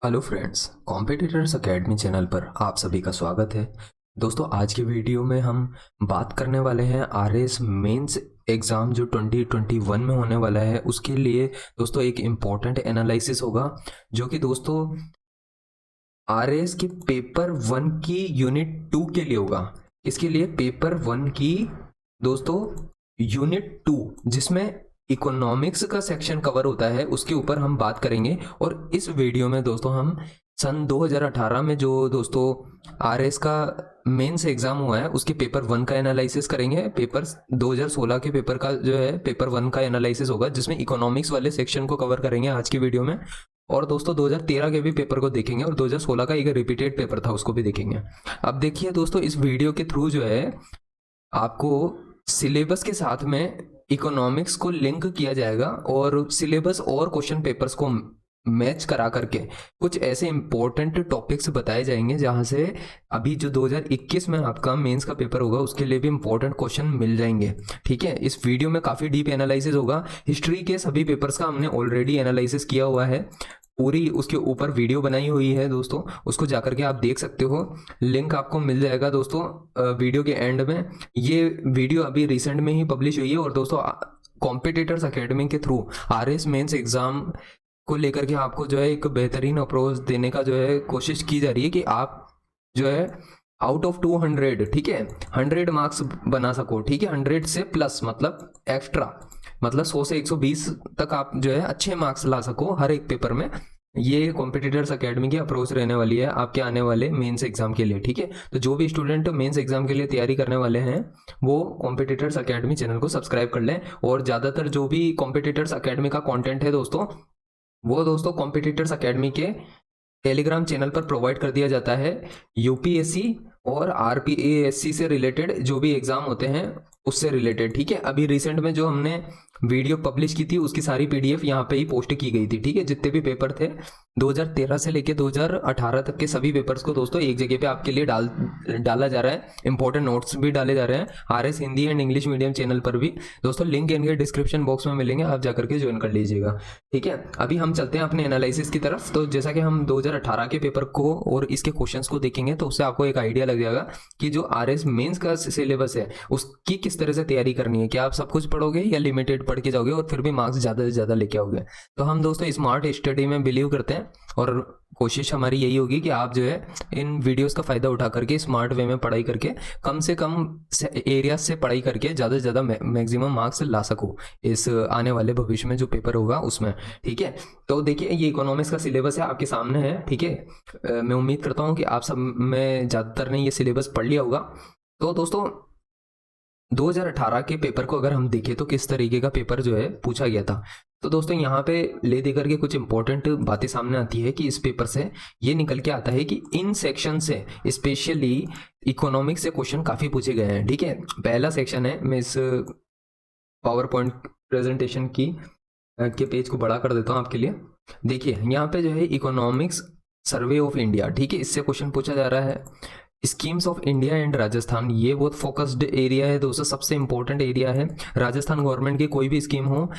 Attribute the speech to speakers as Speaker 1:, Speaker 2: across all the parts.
Speaker 1: Hello friends, competitors academy channel पर आप सभी का स्वागत है। दोस्तों, आज की वीडियो में हम बात करने वाले हैं आरएस मेंस एग्ज़ाम जो 2021 में होने वाला है उसके लिए। दोस्तों, एक इम्पॉर्टेंट एनालिसिस होगा जो कि दोस्तों आरएस के पेपर 1 की यूनिट 2 के लिए होगा। इसके लिए पेपर 1 की दोस्तों यूनिट 2 जिसमें इकोनॉमिक्स का सेक्शन कवर होता है उसके ऊपर हम बात करेंगे। और इस वीडियो में दोस्तों हम सन 2018 में जो दोस्तों आरएस का मेंस एग्जाम हुआ है उसके पेपर 1 का एनालिसिस करेंगे। पेपर 2016 के पेपर का जो है पेपर 1 का एनालिसिस होगा जिसमें इकोनॉमिक्स वाले सेक्शन को कवर करेंगे आज की वीडियो में। और दोस्तों 2013 के भी पेपर को देखेंगे और 2016 का एक रिपीटेड पेपर था उसको भी देखेंगे। अब देखिए दोस्तों, इस वीडियो के थ्रू जो है आपको सिलेबस के साथ में इकोनॉमिक्स को लिंक किया जाएगा और सिलेबस और क्वेश्चन पेपर्स को मैच करा करके कुछ ऐसे इंपॉर्टेंट टॉपिक्स बताए जाएंगे जहां से अभी जो 2021 में आपका मेंस का पेपर होगा उसके लिए भी इंपॉर्टेंट क्वेश्चन मिल जाएंगे। ठीक है, इस वीडियो में काफ़ी डीप एनालिसिस होगा। हिस्ट्री के सभी पेपर्स का हमने ऑलरेडी एनालिसिस किया हुआ है, पूरी उसके ऊपर वीडियो बनाई हुई है दोस्तों, उसको जाकर के आप देख सकते हो। लिंक आपको मिल जाएगा दोस्तों वीडियो के एंड में। ये वीडियो अभी रिसेंट में ही पब्लिश हुई है और दोस्तों कॉम्पिटिटर्स एकेडमी के थ्रू आरएस मेंस एग्जाम को लेकर के आपको जो है एक बेहतरीन अप्रोच देने का जो है कोशिश की जा रही है कि आप जो है आउट ऑफ 200, ठीक है, 100 मार्क्स बना सको। ठीक है, 100 से प्लस मतलब एक्स्ट्रा, मतलब 100 से 120 तक आप जो है अच्छे मार्क्स ला सको हर एक पेपर में। ये कॉम्पिटिटर्स एकेडमी की अप्रोच रहने वाली है आपके आने वाले मेंस एग्जाम के लिए। ठीक है, तो जो भी स्टूडेंट मेंस एग्जाम के लिए तैयारी करने वाले हैं वो कॉम्पिटिटर्स एकेडमी चैनल को सब्सक्राइब कर लें। और ज़्यादातर जो भी कॉम्पिटिटर्स एकेडमी का कंटेंट है दोस्तों वो दोस्तों कॉम्पिटिटर्स एकेडमी के टेलीग्राम चैनल पर प्रोवाइड कर दिया जाता है। यूपीएससी और आरपीएससी से रिलेटेड जो भी एग्जाम होते हैं उससे रिलेटेड। ठीक है, अभी रिसेंट में जो हमने वीडियो पब्लिश की थी उसकी सारी पीडीएफ यहाँ पे ही पोस्ट की गई थी। ठीक है, जितने भी पेपर थे 2013 से लेके 2018 तक के सभी पेपर्स को दोस्तों एक जगह पे आपके लिए डाला जा रहा है। इंपॉर्टेंट नोट्स भी डाले जा रहे हैं RS Hindi and English medium channel पर भी। दोस्तों लिंक इनके डिस्क्रिप्शन बॉक्स में मिलेंगे, आप जाकर के ज्वाइन कर लीजिएगा। ठीक है, अभी हम चलते हैं अपने एनालिसिस की तरफ। तो जैसा कि हम 2018 के पेपर को और इसके क्वेश्चंस को देखेंगे तो उससे आपको एक आइडिया लग जाएगा कि जो आरएस मेंस का सिलेबस है उसकी किस तरह से तैयारी करनी है। क्या आप सब कुछ पढ़ोगे या लिमिटेड पढ़ के जाओगे और फिर भी मार्क्स ज़्यादा से ज़्यादा लेके आओगे। तो हम दोस्तों स्मार्ट स्टडी में बिलीव करते हैं और कोशिश हमारी यही होगी कि आप जो है इन वीडियोस का फ़ायदा उठा करके स्मार्ट वे में पढ़ाई करके कम से कम एरिया से पढ़ाई करके ज़्यादा से ज़्यादा मैक्सिमम मार्क्स ला सको इस आने वाले भविष्य में जो पेपर होगा उसमें। ठीक है, तो देखिए ये इकोनॉमिक्स का सिलेबस है आपके सामने है। ठीक है, मैं उम्मीद करता हूँ कि आप सब में ज़्यादातर ने ये सिलेबस पढ़ लिया होगा। तो दोस्तों 2018 के पेपर को अगर हम देखें तो किस तरीके का पेपर जो है पूछा गया था, तो दोस्तों यहाँ पे ले देकर के कुछ इंपॉर्टेंट बातें सामने आती है कि इस पेपर से ये निकल के आता है कि इन सेक्शन से स्पेशली इकोनॉमिक्स से क्वेश्चन काफ़ी पूछे गए हैं। ठीक है, पहला सेक्शन है, मैं इस पावर पॉइंट प्रेजेंटेशन की के पेज को बड़ा कर देता हूँ आपके लिए। देखिए यहाँ पे जो है इकोनॉमिक्स सर्वे ऑफ इंडिया, ठीक है, इससे क्वेश्चन पूछा जा रहा है। Schemes of India and Rajasthan, ये बहुत फोकस्ड एरिया है दोस्तों, सबसे इंपॉर्टेंट एरिया है। राजस्थान गवर्नमेंट की कोई भी स्कीम हो,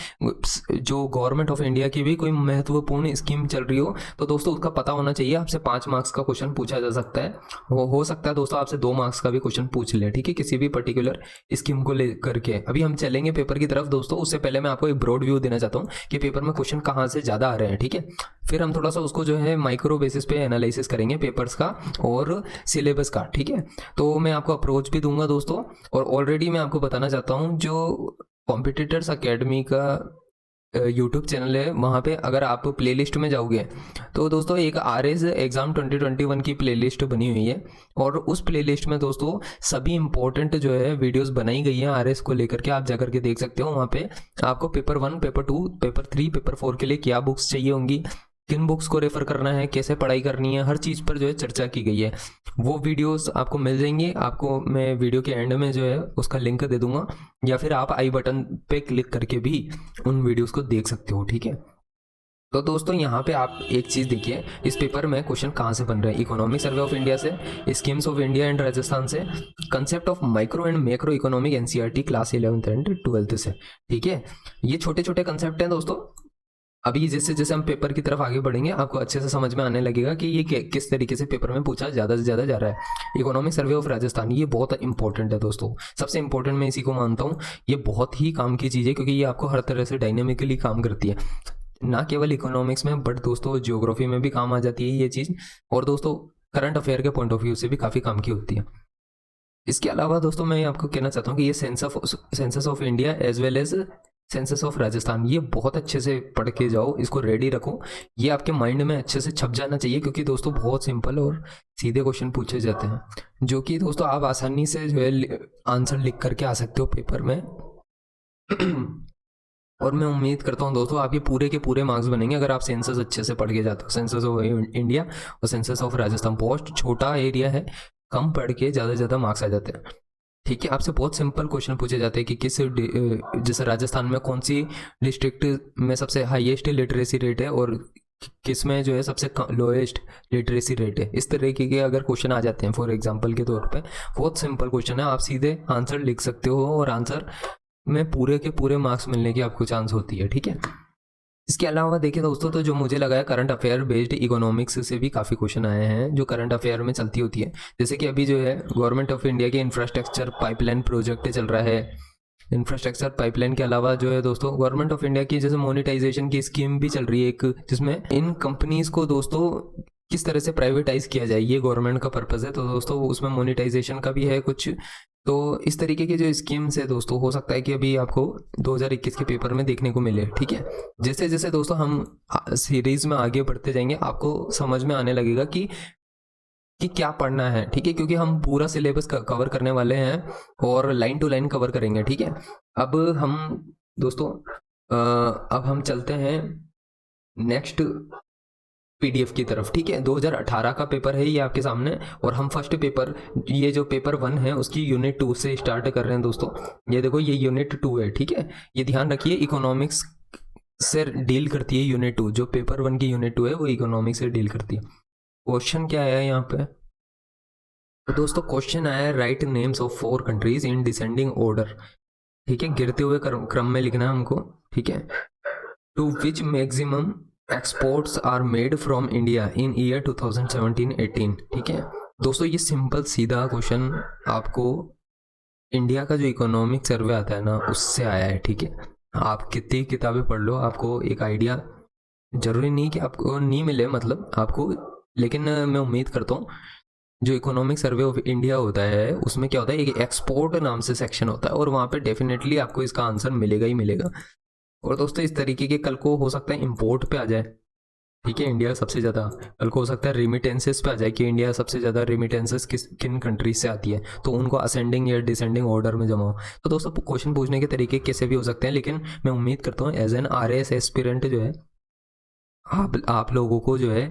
Speaker 1: जो गवर्नमेंट ऑफ इंडिया की भी कोई महत्वपूर्ण स्कीम चल रही हो तो दोस्तों उसका पता होना चाहिए। आपसे 5 मार्क्स का क्वेश्चन पूछा जा सकता है, वो हो सकता है दोस्तों आपसे 2 मार्क्स का भी क्वेश्चन पूछ ले। ठीक है, किसी भी पर्टिकुलर स्कीम को लेकर के। अभी हम चलेंगे पेपर की तरफ दोस्तों, उससे पहले मैं आपको एक ब्रॉड व्यू देना चाहता हूँ कि पेपर में क्वेश्चन कहाँ से ज़्यादा आ रहे हैं। ठीक है, फिर हम थोड़ा सा उसको जो है माइक्रो बेसिस पे एनालिसिस करेंगे पेपर्स का और सिलेबस का। ठीक है, तो मैं आपको अप्रोच भी दूंगा दोस्तों। और ऑलरेडी मैं आपको बताना चाहता हूँ जो कॉम्पिटिटर्स एकेडमी का यूट्यूब चैनल है वहाँ पे अगर आप प्लेलिस्ट में जाओगे तो दोस्तों एक आरएस एग्ज़ाम 2021 की प्लेलिस्ट बनी हुई है और उस प्लेलिस्ट में दोस्तों सभी इंपॉर्टेंट जो है वीडियोस बनाई गई हैं आरएस को लेकर के, आप जाकर के देख सकते हो। वहाँ पे आपको पेपर 1, पेपर 2, पेपर 3, पेपर 4 के लिए क्या बुक्स चाहिए होंगी, किन बुक्स को रेफर करना है, कैसे पढ़ाई करनी है, हर चीज़ पर जो है चर्चा की गई है। वो वीडियोस आपको मिल जाएंगी, आपको मैं वीडियो के एंड में जो है उसका लिंक दे दूंगा या फिर आप आई बटन पे क्लिक करके भी उन वीडियोस को देख सकते हो। ठीक है, तो दोस्तों यहाँ पे आप एक चीज़ देखिए, इस पेपर में क्वेश्चन कहाँ से बन रहे हैं। इकोनॉमिक सर्वे ऑफ इंडिया से, schemes of India and Rajasthan से, concept of micro and macro economic NCERT class 11th and 12th से। ठीक है, ये छोटे छोटे कंसेप्ट हैं दोस्तों, अभी जैसे जैसे हम पेपर की तरफ आगे बढ़ेंगे आपको अच्छे से समझ में आने लगेगा कि ये किस तरीके से पेपर में पूछा ज़्यादा से ज़्यादा जा रहा है। इकोनॉमिक सर्वे ऑफ राजस्थान ये बहुत इंपॉर्टेंट है दोस्तों, सबसे इंपॉर्टेंट मैं इसी को मानता हूँ। ये बहुत ही काम की चीज़ है क्योंकि ये आपको हर तरह से डायनेमिकली काम करती है, ना केवल इकोनॉमिक्स में बट दोस्तों ज्योग्राफी में भी काम आ जाती है ये चीज़, और दोस्तों करंट अफेयर के पॉइंट ऑफ व्यू से भी काफ़ी काम की होती है। इसके अलावा दोस्तों मैं आपको कहना चाहता हूँ कि ये census of India as well as census of Rajasthan ये बहुत अच्छे से पढ़ के जाओ, इसको रेडी रखो, ये आपके माइंड में अच्छे से छप जाना चाहिए क्योंकि दोस्तों बहुत सिंपल और सीधे क्वेश्चन पूछे जाते हैं जो कि दोस्तों आप आसानी से जो है आंसर लिख करके आ सकते हो पेपर में। और मैं उम्मीद करता हूँ दोस्तों आपके पूरे के पूरे मार्क्स बनेंगे अगर आप सेंसस अच्छे से पढ़ के जाते हो। सेंसस ऑफ इंडिया और सेंसस ऑफ राजस्थान बहुत छोटा एरिया है, कम पढ़ के ज़्यादा से ज़्यादा मार्क्स आ जाते हैं। ठीक है, आपसे बहुत सिंपल क्वेश्चन पूछे जाते हैं कि किस जैसे राजस्थान में कौन सी डिस्ट्रिक्ट में सबसे हाईएस्ट लिटरेसी रेट है और किस में जो है सबसे लोएस्ट लिटरेसी रेट है। इस तरीके के अगर क्वेश्चन आ जाते हैं फॉर एग्जांपल के तौर पे, बहुत सिंपल क्वेश्चन है, आप सीधे आंसर लिख सकते हो और आंसर में पूरे के पूरे मार्क्स मिलने की आपको चांस होती है। ठीक है, इसके अलावा देखिए दोस्तों तो जो मुझे लगा है करंट अफेयर बेस्ड इकोनॉमिक्स से भी काफ़ी क्वेश्चन आए हैं जो करंट अफेयर में चलती होती है। जैसे कि अभी जो है गवर्नमेंट ऑफ इंडिया के इंफ्रास्ट्रक्चर पाइपलाइन प्रोजेक्ट चल रहा है। इंफ्रास्ट्रक्चर पाइपलाइन के अलावा जो है दोस्तों गवर्नमेंट ऑफ इंडिया की जैसे मोनेटाइजेशन की स्कीम भी चल रही है एक, जिसमें इन कंपनीज को दोस्तों किस तरह से प्राइवेटाइज किया जाए ये गवर्नमेंट का पर्पज़ है, तो दोस्तों उसमें मोनेटाइजेशन का भी है कुछ। तो इस तरीके की जो स्कीम्स है दोस्तों हो सकता है कि अभी आपको 2021 के पेपर में देखने को मिले। ठीक है, जैसे जैसे दोस्तों हम सीरीज में आगे बढ़ते जाएंगे आपको समझ में आने लगेगा कि क्या पढ़ना है। ठीक है, क्योंकि हम पूरा सिलेबस कवर करने वाले हैं और लाइन टू लाइन कवर करेंगे। ठीक है, अब हम दोस्तों अब हम चलते हैं नेक्स्ट पीडीएफ की तरफ। ठीक है, 2018 का पेपर है ये आपके सामने और हम फर्स्ट पेपर ये जो पेपर 1 है उसकी यूनिट 2 से स्टार्ट कर रहे हैं दोस्तों। ये देखो ये यूनिट 2 है। ठीक है, ये ध्यान रखिए इकोनॉमिक्स से डील करती है यूनिट 2, जो पेपर 1 की यूनिट 2 है वो इकोनॉमिक्स से डील करती है। क्वेश्चन क्या आया है यहाँ पे, तो दोस्तों क्वेश्चन आया है right names of 4 countries in descending order. ठीक है, गिरते हुए क्रम में लिखना है हमको। ठीक है, to which maximum exports are made from India in year 2017-18। ठीक है दोस्तों, ये सिंपल सीधा क्वेश्चन आपको इंडिया का जो इकोनॉमिक सर्वे आता है ना उससे आया है। ठीक है, आप कितनी किताबें पढ़ लो आपको एक आइडिया जरूरी नहीं कि आपको नहीं मिले मतलब आपको, लेकिन मैं उम्मीद करता हूँ जो इकोनॉमिक सर्वे ऑफ इंडिया होता है उसमें क्या होता है एक एक्सपोर्ट नाम से सेक्शन होता है और वहाँ पे डेफिनेटली आपको इसका आंसर मिलेगा ही मिलेगा। और दोस्तों इस तरीके के कल को हो सकता है इंपोर्ट पे आ जाए। ठीक है, इंडिया सबसे ज़्यादा, कल को हो सकता है रेमिटेंसेस पे आ जाए कि इंडिया सबसे ज़्यादा रेमिटेंसेस किन कंट्रीज से आती है, तो उनको असेंडिंग या डिसेंडिंग ऑर्डर में जमाओ। तो दोस्तों क्वेश्चन पूछने के तरीके कैसे भी हो सकते हैं, लेकिन मैं उम्मीद करता हूँ एज एन RAS एस्पिरेंट जो है आप लोगों को जो है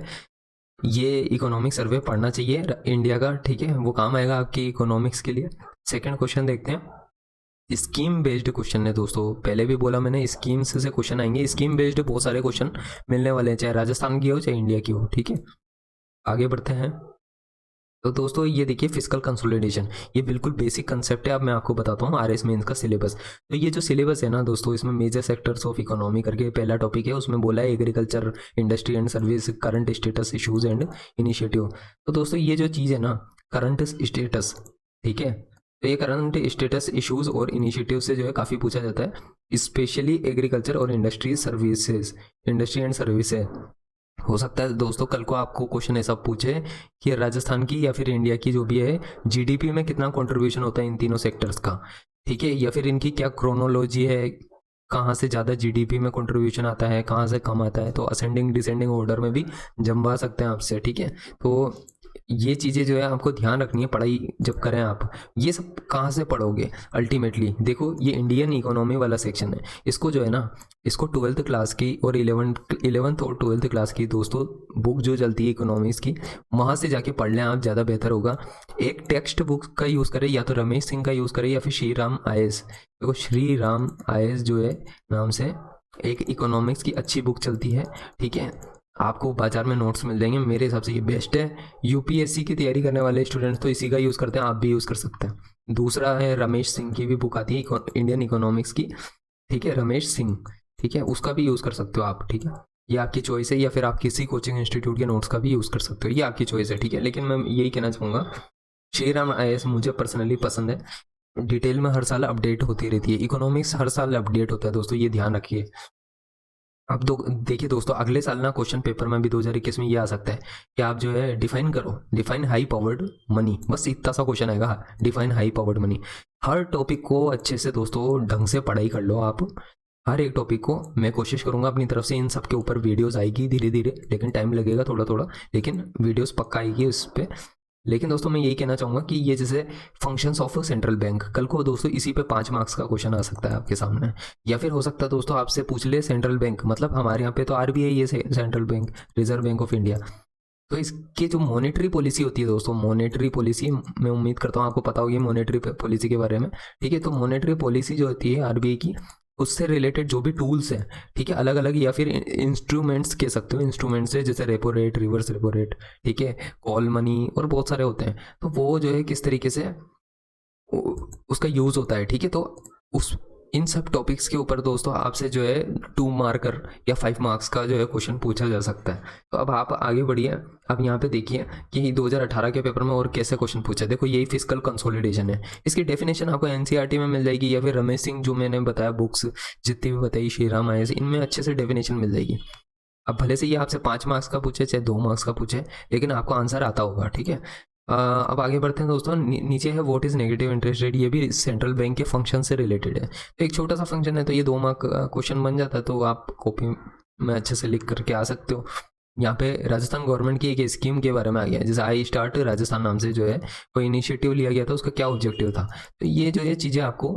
Speaker 1: ये इकोनॉमिक सर्वे पढ़ना चाहिए इंडिया का। ठीक है, वो काम आएगा आपकी इकोनॉमिक्स के लिए। सेकंड क्वेश्चन देखते हैं, स्कीम बेस्ड क्वेश्चन है दोस्तों, पहले भी बोला मैंने स्कीम से क्वेश्चन आएंगे। स्कीम बेस्ड बहुत सारे क्वेश्चन मिलने वाले हैं, चाहे राजस्थान की हो चाहे इंडिया की हो। ठीक है, आगे बढ़ते हैं। तो दोस्तों ये देखिए फिस्कल कंसोलिडेशन, ये बिल्कुल बेसिक कंसेप्ट है। अब मैं आपको बताता हूँ RS मेंस का सिलेबस। तो ये जो सिलेबस है ना दोस्तों, इसमें मेजर सेक्टर्स ऑफ इकोनॉमी करके पहला टॉपिक है, उसमें बोला है agriculture, industry and service, current status, issues and initiative. तो दोस्तों ये जो चीज़ है ना करंट स्टेटस, ठीक है, तो ये करंट स्टेटस, इशूज और इनिशिएटिव से जो है काफ़ी पूछा जाता है, स्पेशली एग्रीकल्चर और industry services, industry and service है। हो सकता है दोस्तों कल को आपको क्वेश्चन ऐसा पूछे कि राजस्थान की या फिर इंडिया की जो भी है GDP में कितना कंट्रीब्यूशन होता है इन तीनों सेक्टर्स का। ठीक है, या फिर इनकी क्या क्रोनोलॉजी है, कहाँ से ज़्यादा GDP में कंट्रीब्यूशन आता है, कहाँ से कम आता है, तो असेंडिंग डिसेंडिंग ऑर्डर में भी जमवा सकते हैं आपसे। ठीक है, तो ये चीज़ें जो है आपको ध्यान रखनी है पढ़ाई जब करें आप। ये सब कहाँ से पढ़ोगे अल्टीमेटली, देखो ये इंडियन इकोनॉमी वाला सेक्शन है, इसको जो है ना इसको 12th क्लास की और 11th और 12th क्लास की दोस्तों बुक जो चलती है इकोनॉमिक्स की, वहाँ से जाके पढ़ लें आप, ज़्यादा बेहतर होगा। एक टेक्स्ट बुक का यूज़ करें, या तो रमेश सिंह का यूज़ करें या फिर श्री राम IAS। देखो श्री राम IAS जो है नाम से एक इकोनॉमिक्स की अच्छी बुक चलती है। ठीक है, आपको बाजार में नोट्स मिल जाएंगे, मेरे हिसाब से ये बेस्ट है। UPSC की तैयारी करने वाले स्टूडेंट्स तो इसी का यूज़ करते हैं, आप भी यूज़ कर सकते हैं। दूसरा है रमेश सिंह की भी बुक आती है इंडियन इकोनॉमिक्स की, ठीक है, रमेश सिंह, ठीक है, उसका भी यूज़ कर सकते हो आप। ठीक है, ये आपकी चॉइस है, या फिर आप किसी कोचिंग इंस्टीट्यूट के नोट्स का भी यूज़ कर सकते हो, ये आपकी चॉइस है, ठीक है। लेकिन मैं यही कहना चाहूँगा, श्री राम IAS मुझे पर्सनली पसंद है। डिटेल में हर साल अपडेट होती रहती है, इकोनॉमिक्स हर साल अपडेट होता है दोस्तों, ये ध्यान रखिए। अब देखिए दोस्तों, अगले साल ना क्वेश्चन पेपर में भी 2021 में ये आ सकता है कि आप जो है डिफाइन करो, डिफाइन हाई पावर्ड मनी, बस इतना सा क्वेश्चन आएगा, डिफाइन हाई पावर्ड मनी। हर टॉपिक को अच्छे से दोस्तों ढंग से पढ़ाई कर लो आप, हर एक टॉपिक को। मैं कोशिश करूंगा अपनी तरफ से, इन सब के ऊपर वीडियोस आएगी धीरे धीरे, लेकिन टाइम लगेगा थोड़ा थोड़ा, लेकिन वीडियोस पक्का आएगी उस पर। लेकिन दोस्तों मैं यही कहना चाहूँगा कि ये जैसे फंक्शंस ऑफ सेंट्रल बैंक, कल को दोस्तों इसी पे 5 मार्क्स का क्वेश्चन आ सकता है आपके सामने। या फिर हो सकता है दोस्तों आपसे पूछ ले सेंट्रल बैंक, मतलब हमारे यहाँ पे तो RBI ये central bank, reserve bank of India, तो इसकी जो मॉनेटरी पॉलिसी होती है दोस्तों, मॉनेटरी पॉलिसी, मैं उम्मीद करता हूँ आपको पता होगी मॉनेटरी पॉलिसी के बारे में, ठीक है। तो मॉनेटरी पॉलिसी जो होती है RBI की, उससे रिलेटेड जो भी टूल्स हैं, ठीक है, अलग अलग, या फिर इंस्ट्रूमेंट्स कह सकते हो, इंस्ट्रूमेंट्स है जैसे repo rate, reverse repo rate, ठीक है, कॉल मनी और बहुत सारे होते हैं। तो वो जो है किस तरीके से उसका यूज़ होता है, ठीक है। तो उस इन सब टॉपिक्स के ऊपर दोस्तों आपसे जो है 2 मार्कर या 5 मार्क्स का जो है क्वेश्चन पूछा जा सकता है। तो अब आप आगे बढ़िए, अब यहाँ पे देखिए कि 2018 के पेपर में और कैसे क्वेश्चन पूछा। देखो यही फिस्कल कंसोलिडेशन है, इसकी डेफिनेशन आपको NCERT में मिल जाएगी, या फिर रमेश सिंह जो मैंने बताया बुक्स जितनी भी बताई, श्री राम IAS, इनमें अच्छे से डेफिनेशन मिल जाएगी। अब भले से ये आपसे 5 मार्क्स का पूछे चाहे 2 मार्क्स का पूछे, लेकिन आपको आंसर आता होगा, ठीक है। अब आगे बढ़ते हैं दोस्तों, नीचे है what is negative interest rate, ये भी सेंट्रल बैंक के फंक्शन से रिलेटेड है। तो एक छोटा सा फंक्शन है, तो ये 2 मार्क का क्वेश्चन बन जाता है, तो आप कॉपी में अच्छे से लिख करके आ सकते हो। यहाँ पे राजस्थान गवर्नमेंट की एक स्कीम के बारे में आ गया है, जैसे आई स्टार्ट राजस्थान नाम से जो है कोई इनिशिएटिव लिया गया था, उसका क्या ऑब्जेक्टिव था। तो ये जो है चीज़ें आपको,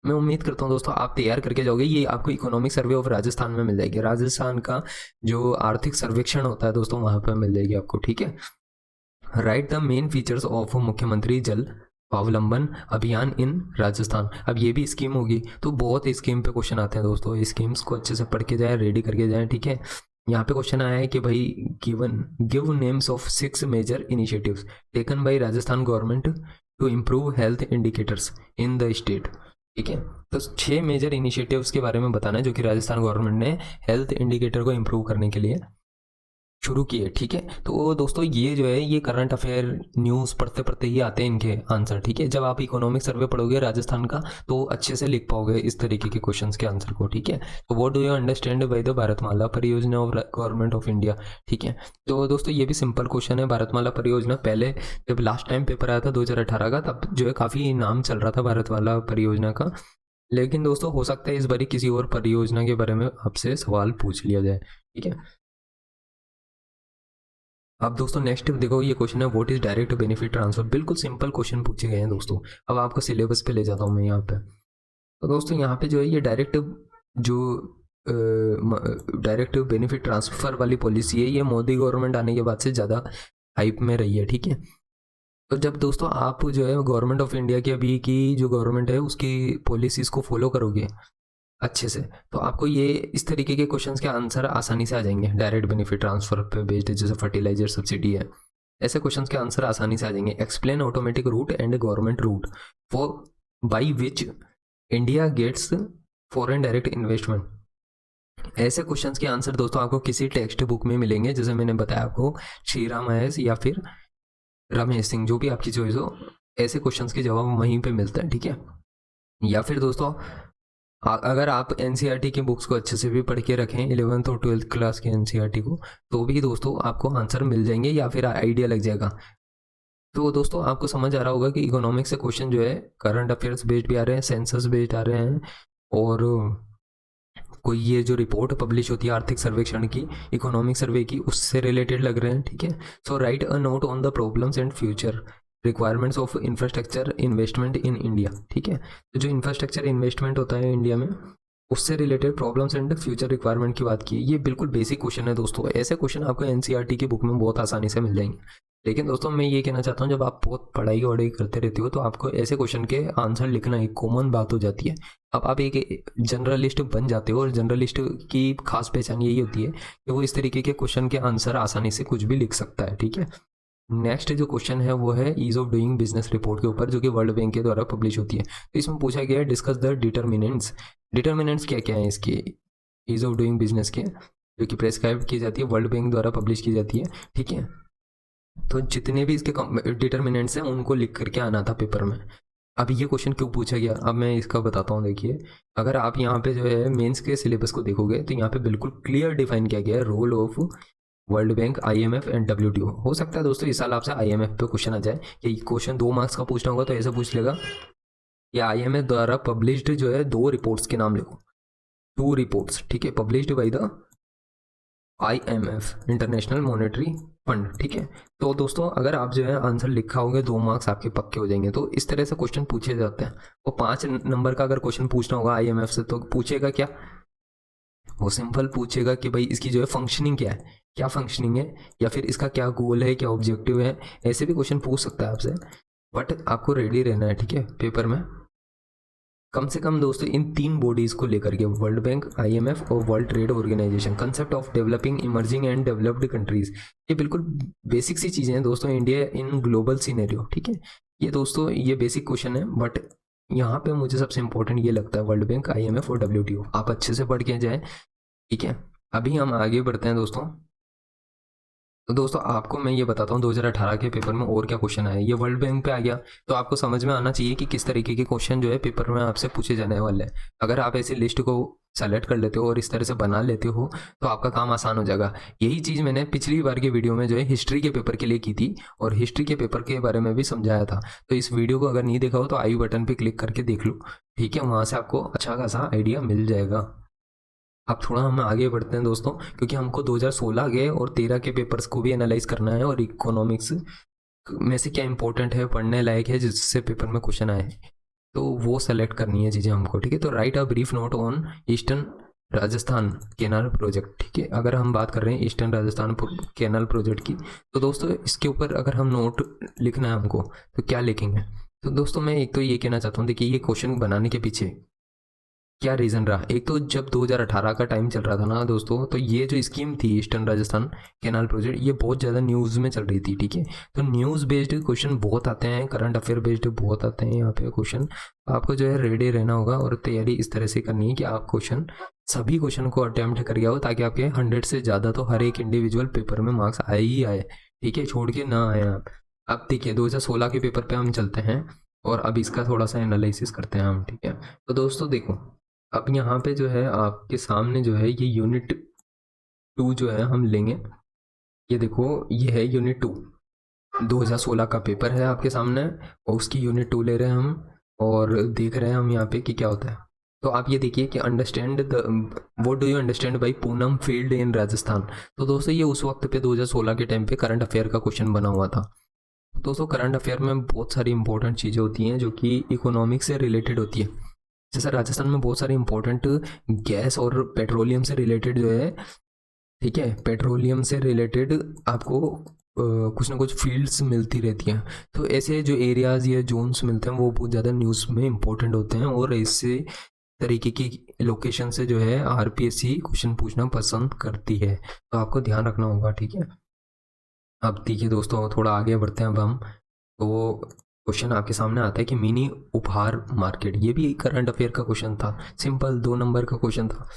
Speaker 1: मैं उम्मीद करता हूँ दोस्तों आप तैयार करके जाओगे। ये आपको इकोनॉमिक सर्वे ऑफ राजस्थान में मिल जाएगी, राजस्थान का जो आर्थिक सर्वेक्षण होता है दोस्तों वहाँ पर मिल जाएगी आपको, ठीक है। Right the main features of मुख्यमंत्री जल स्वावलंबन अभियान इन राजस्थान। अब ये भी स्कीम होगी, तो बहुत स्कीम पे क्वेश्चन आते हैं दोस्तों, स्कीम्स को अच्छे से पढ़ के जाए, रेडी करके जाए, ठीक है। यहाँ पे क्वेश्चन आया है कि भाई give names of 6 major initiatives taken by Rajasthan government to improve health indicators in the state, ठीक है। तो 6 मेजर इनिशिएटिव्स के बारे में बताना है जो कि राजस्थान गवर्नमेंट ने हेल्थ इंडिकेटर को इम्प्रूव करने के लिए शुरू किए, ठीक है। तो दोस्तों ये जो है ये करंट अफेयर न्यूज़ पढ़ते पढ़ते ही आते हैं इनके आंसर, ठीक है। जब आप इकोनॉमिक सर्वे पढ़ोगे राजस्थान का तो अच्छे से लिख पाओगे इस तरीके के क्वेश्चंस के आंसर को, ठीक है। तो what do you understand by the Bharatmala परियोजना ऑफ गवर्नमेंट ऑफ इंडिया, ठीक है। तो दोस्तों ये भी सिंपल क्वेश्चन है। भारतमाला परियोजना, पहले जब लास्ट टाइम पेपर आया था 2018 का, तब जो है काफ़ी नाम चल रहा था भारतमाला परियोजना का, लेकिन दोस्तों हो सकता है इस बारी किसी और परियोजना के बारे में आपसे सवाल पूछ लिया जाए, ठीक है। अब दोस्तों नेक्स्ट देखो ये क्वेश्चन है what is direct benefit transfer, बिल्कुल सिंपल क्वेश्चन पूछे गए हैं दोस्तों। अब आपको सिलेबस पे ले जाता हूँ मैं यहाँ पे। तो दोस्तों यहाँ पे जो है ये डायरेक्ट बेनिफिट ट्रांसफर वाली पॉलिसी है, ये मोदी गवर्नमेंट आने के बाद से ज़्यादा हाइप में रही है, ठीक है। तो जब दोस्तों आप जो है गवर्नमेंट ऑफ इंडिया की अभी की जो गवर्नमेंट है उसकी पॉलिसीज़ को फॉलो करोगे अच्छे से, तो आपको ये इस तरीके के क्वेश्चंस के आंसर आसानी से आ जाएंगे। डायरेक्ट बेनिफिट ट्रांसफर पे बेस्ड, जैसे फर्टिलाइजर सब्सिडी है, ऐसे क्वेश्चंस के आंसर आसानी से आ जाएंगे। Explain automatic route and government route for by which India gets foreign direct investment. ऐसे क्वेश्चंस के आंसर दोस्तों आपको किसी टेक्स्ट बुक में मिलेंगे, जैसे मैंने बताया आपको श्री राम IAS या फिर रमेश सिंह, जो भी आपकी चॉइस हो, ऐसे क्वेश्चंस के जवाब वहीं पे मिलता है, ठीक है। या फिर दोस्तों अगर आप NCERT की बुक्स को अच्छे से भी पढ़ के रखें, 11th और 12th क्लास के NCERT को, तो भी दोस्तों आपको आंसर मिल जाएंगे या फिर आइडिया लग जाएगा। तो दोस्तों आपको समझ आ रहा होगा कि इकोनॉमिक्स से क्वेश्चन जो है करंट अफेयर्स बेस्ड भी आ रहे हैं, सेंसस बेस्ड आ रहे हैं, और कोई ये जो रिपोर्ट पब्लिश होती है आर्थिक सर्वेक्षण की, इकोनॉमिक सर्वे की, उससे रिलेटेड लग रहे हैं, ठीक है। So write a note on the problems and future requirements of infrastructure investment in India, ठीक है। तो जो इंफ्रास्ट्रक्चर इन्वेस्टमेंट होता है इंडिया में, उससे related problems and future requirement की बात की। ये बिल्कुल बेसिक क्वेश्चन है दोस्तों, ऐसे क्वेश्चन आपको NCERT की बुक में बहुत आसानी से मिल जाएंगे। लेकिन दोस्तों मैं ये कहना चाहता हूँ, जब आप बहुत पढ़ाई वढ़ाई करते रहते हो तो आपको ऐसे क्वेश्चन के आंसर लिखना एक कॉमन बात हो जाती है। अब आप एक जनरलिस्ट बन जाते हो, और जनरलिस्ट की खास पहचान यही होती है कि वो इस तरीके के क्वेश्चन के आंसर आसानी से कुछ भी लिख सकता है, ठीक है। नेक्स्ट जो क्वेश्चन है वो है ease of doing business report के ऊपर, जो कि वर्ल्ड बैंक के द्वारा पब्लिश होती है। तो इसमें पूछा गया है डिस्कस द डिटर्मिनेंट्स। डिटर्मिनेंट्स क्या क्या है इसके ईज ऑफ डूइंग बिजनेस के, जो कि प्रेस्क्राइब की जाती है, वर्ल्ड बैंक द्वारा पब्लिश की जाती है, ठीक है। तो जितने भी इसके डिटर्मिनेंट्स हैं उनको लिख करके आना था पेपर में। अब ये क्वेश्चन क्यों पूछा गया, अब मैं इसका बताता हूँ। देखिए, अगर आप यहाँ पे जो है मेंस के सिलेबस को देखोगे तो यहाँ पे बिल्कुल क्लियर डिफाइन किया गया है role of world bank, IMF and WTO. हो सकता है दोस्तों इस साल आपसे आईएमएफ पे क्वेश्चन आ जाए, कि क्वेश्चन 2 मार्क्स का पूछना होगा तो ऐसा पूछ लेगा कि आईएमएफ द्वारा पब्लिश्ड जो है 2 रिपोर्ट्स के नाम लिखो, 2 रिपोर्ट्स, ठीक है, published by the IMF, international monetary fund, ठीक है। तो दोस्तों अगर आप जो है आंसर लिखा होगा 2 मार्क्स आपके पक्के हो जाएंगे। तो इस तरह से क्वेश्चन पूछे जाते हैं। वो 5 नंबर का अगर क्वेश्चन पूछना होगा IMF से तो पूछेगा क्या, वो सिंपल पूछेगा कि भाई इसकी जो है फंक्शनिंग क्या है, क्या फंक्शनिंग है, या फिर इसका क्या गोल है, क्या ऑब्जेक्टिव है, ऐसे भी क्वेश्चन पूछ सकता है आपसे। बट आपको रेडी रहना है, ठीक है, पेपर में कम से कम दोस्तों इन 3 बॉडीज को लेकर के, वर्ल्ड बैंक, IMF और world trade organisation, concept of developing, emerging and developed countries, ये बिल्कुल बेसिक सी चीज़ें हैं दोस्तों, इंडिया इन ग्लोबल सीनेरियो, ठीक है। ये दोस्तों ये बेसिक क्वेश्चन है, बट यहाँ पे मुझे सबसे इंपॉर्टेंट ये लगता है वर्ल्ड बैंक, IMF और WTO, आप अच्छे से पढ़ के जाए, ठीक है। अभी हम आगे बढ़ते हैं दोस्तों। तो दोस्तों आपको मैं ये बताता हूँ 2018 के पेपर में और क्या क्वेश्चन आए। ये वर्ल्ड बैंक पे आ गया, तो आपको समझ में आना चाहिए कि किस तरीके के क्वेश्चन जो है पेपर में आपसे पूछे जाने वाले हैं। अगर आप ऐसी लिस्ट को सेलेक्ट कर लेते हो और इस तरह से बना लेते हो तो आपका काम आसान हो जाएगा। यही चीज़ मैंने पिछली बार के वीडियो में जो है हिस्ट्री के पेपर के लिए की थी, और हिस्ट्री के पेपर के बारे में भी समझाया था। तो इस वीडियो को अगर नहीं देखा हो तो आई बटन पर क्लिक करके देख लो, ठीक है, वहाँ से आपको अच्छा खासा आइडिया मिल जाएगा। अब थोड़ा हम आगे बढ़ते हैं दोस्तों, क्योंकि हमको 2016 के और 13 के पेपर्स को भी एनालाइज करना है, और इकोनॉमिक्स में से क्या इंपॉर्टेंट है, पढ़ने लायक है, जिससे पेपर में क्वेश्चन आए, तो वो सेलेक्ट करनी है चीज़ें हमको, ठीक है। तो right a brief note on eastern Rajasthan canal project, ठीक है। अगर हम बात कर रहे हैं ईस्टर्न राजस्थान कैनाल प्रोजेक्ट की, तो दोस्तों इसके ऊपर अगर हम नोट लिखना है हमको तो क्या लिखेंगे। तो दोस्तों मैं एक तो ये कहना चाहता हूँ, देखिए ये क्वेश्चन बनाने के पीछे क्या रीज़न रहा। एक तो जब 2018 का टाइम चल रहा था ना दोस्तों, तो ये जो स्कीम थी ईस्टर्न राजस्थान कैनाल प्रोजेक्ट, ये बहुत ज़्यादा न्यूज़ में चल रही थी, ठीक है। तो न्यूज़ बेस्ड क्वेश्चन बहुत आते हैं, करंट अफेयर बेस्ड बहुत आते हैं यहाँ पे क्वेश्चन। आपको जो है रेडी रहना होगा और तैयारी इस तरह से करनी है कि आप सभी क्वेश्चन को अटैम्प्ट करके आओ, ताकि आपके 100 से ज़्यादा तो हर एक इंडिविजुअल पेपर में मार्क्स आए ही आए, ठीक है, छोड़ के ना आए आप। अब देखिए 2016 के पेपर पे हम चलते हैं और अब इसका थोड़ा सा एनालिसिस करते हैं हम, ठीक है। तो दोस्तों देखो, अब यहाँ पे जो है आपके सामने जो है ये यूनिट 2 जो है हम लेंगे। ये देखो ये है यूनिट 2, 2016 का पेपर है आपके सामने, और उसकी यूनिट 2 ले रहे हैं हम, और देख रहे हैं हम यहाँ पे कि क्या होता है। तो आप ये देखिए कि understand the what do you understand by Poonam field इन राजस्थान। तो दोस्तों ये उस वक्त पे 2016 के टाइम पे करंट अफेयर का क्वेश्चन बना हुआ था। दोस्तों करंट अफेयर में बहुत सारी इंपॉर्टेंट चीज़ें होती हैं जो कि इकोनॉमिक्स से रिलेटेड होती है। जैसे राजस्थान में बहुत सारे इंपॉर्टेंट गैस और पेट्रोलियम से रिलेटेड जो है, ठीक है, पेट्रोलियम से रिलेटेड आपको कुछ ना कुछ फील्ड्स मिलती रहती हैं। तो ऐसे जो एरियाज़ या जोन्स मिलते हैं वो बहुत ज़्यादा न्यूज़ में इंपॉर्टेंट होते हैं, और इससे तरीके की लोकेशन से जो है RPSC क्वेश्चन पूछना पसंद करती है, तो आपको ध्यान रखना होगा, ठीक है। अब देखिए दोस्तों थोड़ा आगे बढ़ते हैं अब हम। तो क्वेश्चन आपके सामने आता है कि मिनी उपहार मार्केट, ये भी एक करंट अफेयर का क्वेश्चन था, सिंपल 2 नंबर का क्वेश्चन था।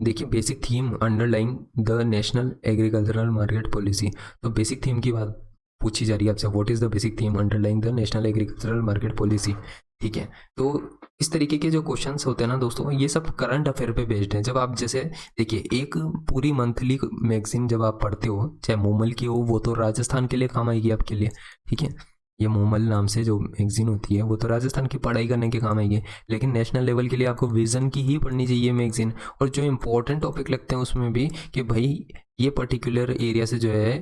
Speaker 1: देखिए basic theme underlying the national agricultural market policy, तो बेसिक थीम की बात पूछी जा रही है आपसे, what is the basic theme underlying the national agricultural market policy, ठीक है। तो इस तरीके के जो क्वेश्चंस होते हैं ना दोस्तों, ये सब करंट अफेयर पे बेस्ड हैं। जब आप जैसे देखिए एक पूरी मंथली मैगजीन जब आप पढ़ते हो, चाहे मोमल की हो, वो तो राजस्थान के लिए काम आएगी आपके लिए, ठीक है। ये मोमल नाम से जो मैगजीन होती है वो तो राजस्थान की पढ़ाई करने के काम आएगी, लेकिन नेशनल लेवल के लिए आपको विजन की ही पढ़नी चाहिए मैगजीन। और जो इंपॉर्टेंट टॉपिक लगते हैं उसमें भी कि भाई ये पर्टिकुलर एरिया से जो है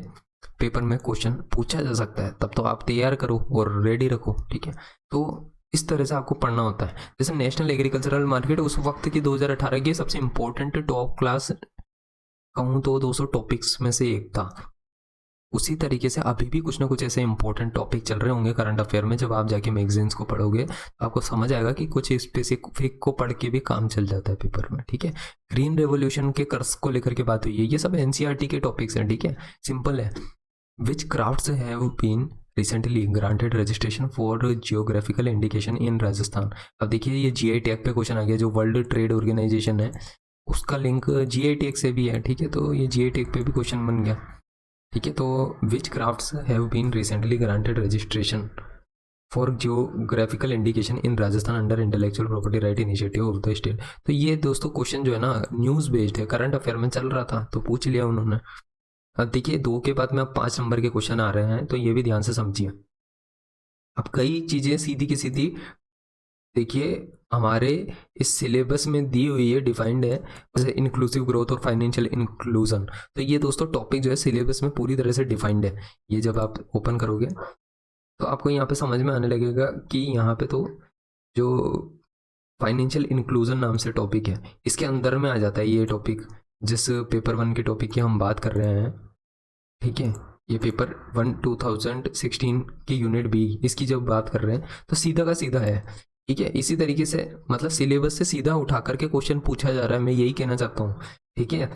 Speaker 1: पेपर में क्वेश्चन पूछा जा सकता है, तब तो आप तैयार करो और रेडी रखो, ठीक है। तो इस तरह से आपको पढ़ना होता है। जैसे नेशनल एग्रीकल्चरल मार्केट उस वक्त की 2018 की सबसे इंपॉर्टेंट टॉप क्लास कहूँ तो 200 टॉपिक्स में से एक था। उसी तरीके से अभी भी कुछ ना कुछ ऐसे इंपॉर्टेंट टॉपिक चल रहे होंगे करंट अफेयर में। जब आप जाके मैगजीन्स को पढ़ोगे तो आपको समझ आएगा कि कुछ स्पेसिफिक को पढ़ के भी काम चल जाता है पेपर में, ठीक है। ग्रीन रेवोल्यूशन के कर्ज को लेकर के बात हुई है, ये सब NCERT के टॉपिक्स हैं, ठीक है, सिंपल है। Which crafts have been recently granted registration for geographical indication in Rajasthan. अब देखिए ये GI टैग पे क्वेश्चन आ गया, जो वर्ल्ड ट्रेड ऑर्गेनाइजेशन है उसका लिंक GI टैग से भी है, ठीक है। तो ये GI टैग पे भी क्वेश्चन बन गया, ठीक है। तो which crafts have been recently granted registration for geographical indication in Rajasthan under intellectual property right initiative of the state. तो ये दोस्तों क्वेश्चन जो है ना न्यूज़ बेस्ड है, करंट अफेयर में चल रहा था तो पूछ लिया उन्होंने। अब देखिए 2 के बाद में अब 5 नंबर के क्वेश्चन आ रहे हैं, तो ये भी ध्यान से समझिए। अब कई चीज़ें सीधी की सीधी देखिए हमारे इस सिलेबस में दी हुई है, डिफाइंड है, जैसे इंक्लूसिव ग्रोथ और फाइनेंशियल इंक्लूजन। तो ये दोस्तों टॉपिक जो है सिलेबस में पूरी तरह से डिफाइंड है। ये जब आप ओपन करोगे तो आपको यहाँ पे समझ में आने लगेगा कि यहाँ पे तो जो फाइनेंशियल इंक्लूजन नाम से टॉपिक है इसके अंदर में आ जाता है ये टॉपिक, जिस पेपर 1 के टॉपिक की हम बात कर रहे हैं, ठीक है। ये पेपर 1 2016 की यूनिट बी, इसकी जब बात कर रहे हैं तो सीधा का सीधा है, ठीक है। इसी तरीके से मतलब सिलेबस से सीधा उठा करके क्वेश्चन पूछा जा रहा है, मैं यही कहना चाहता हूँ, ठीक है।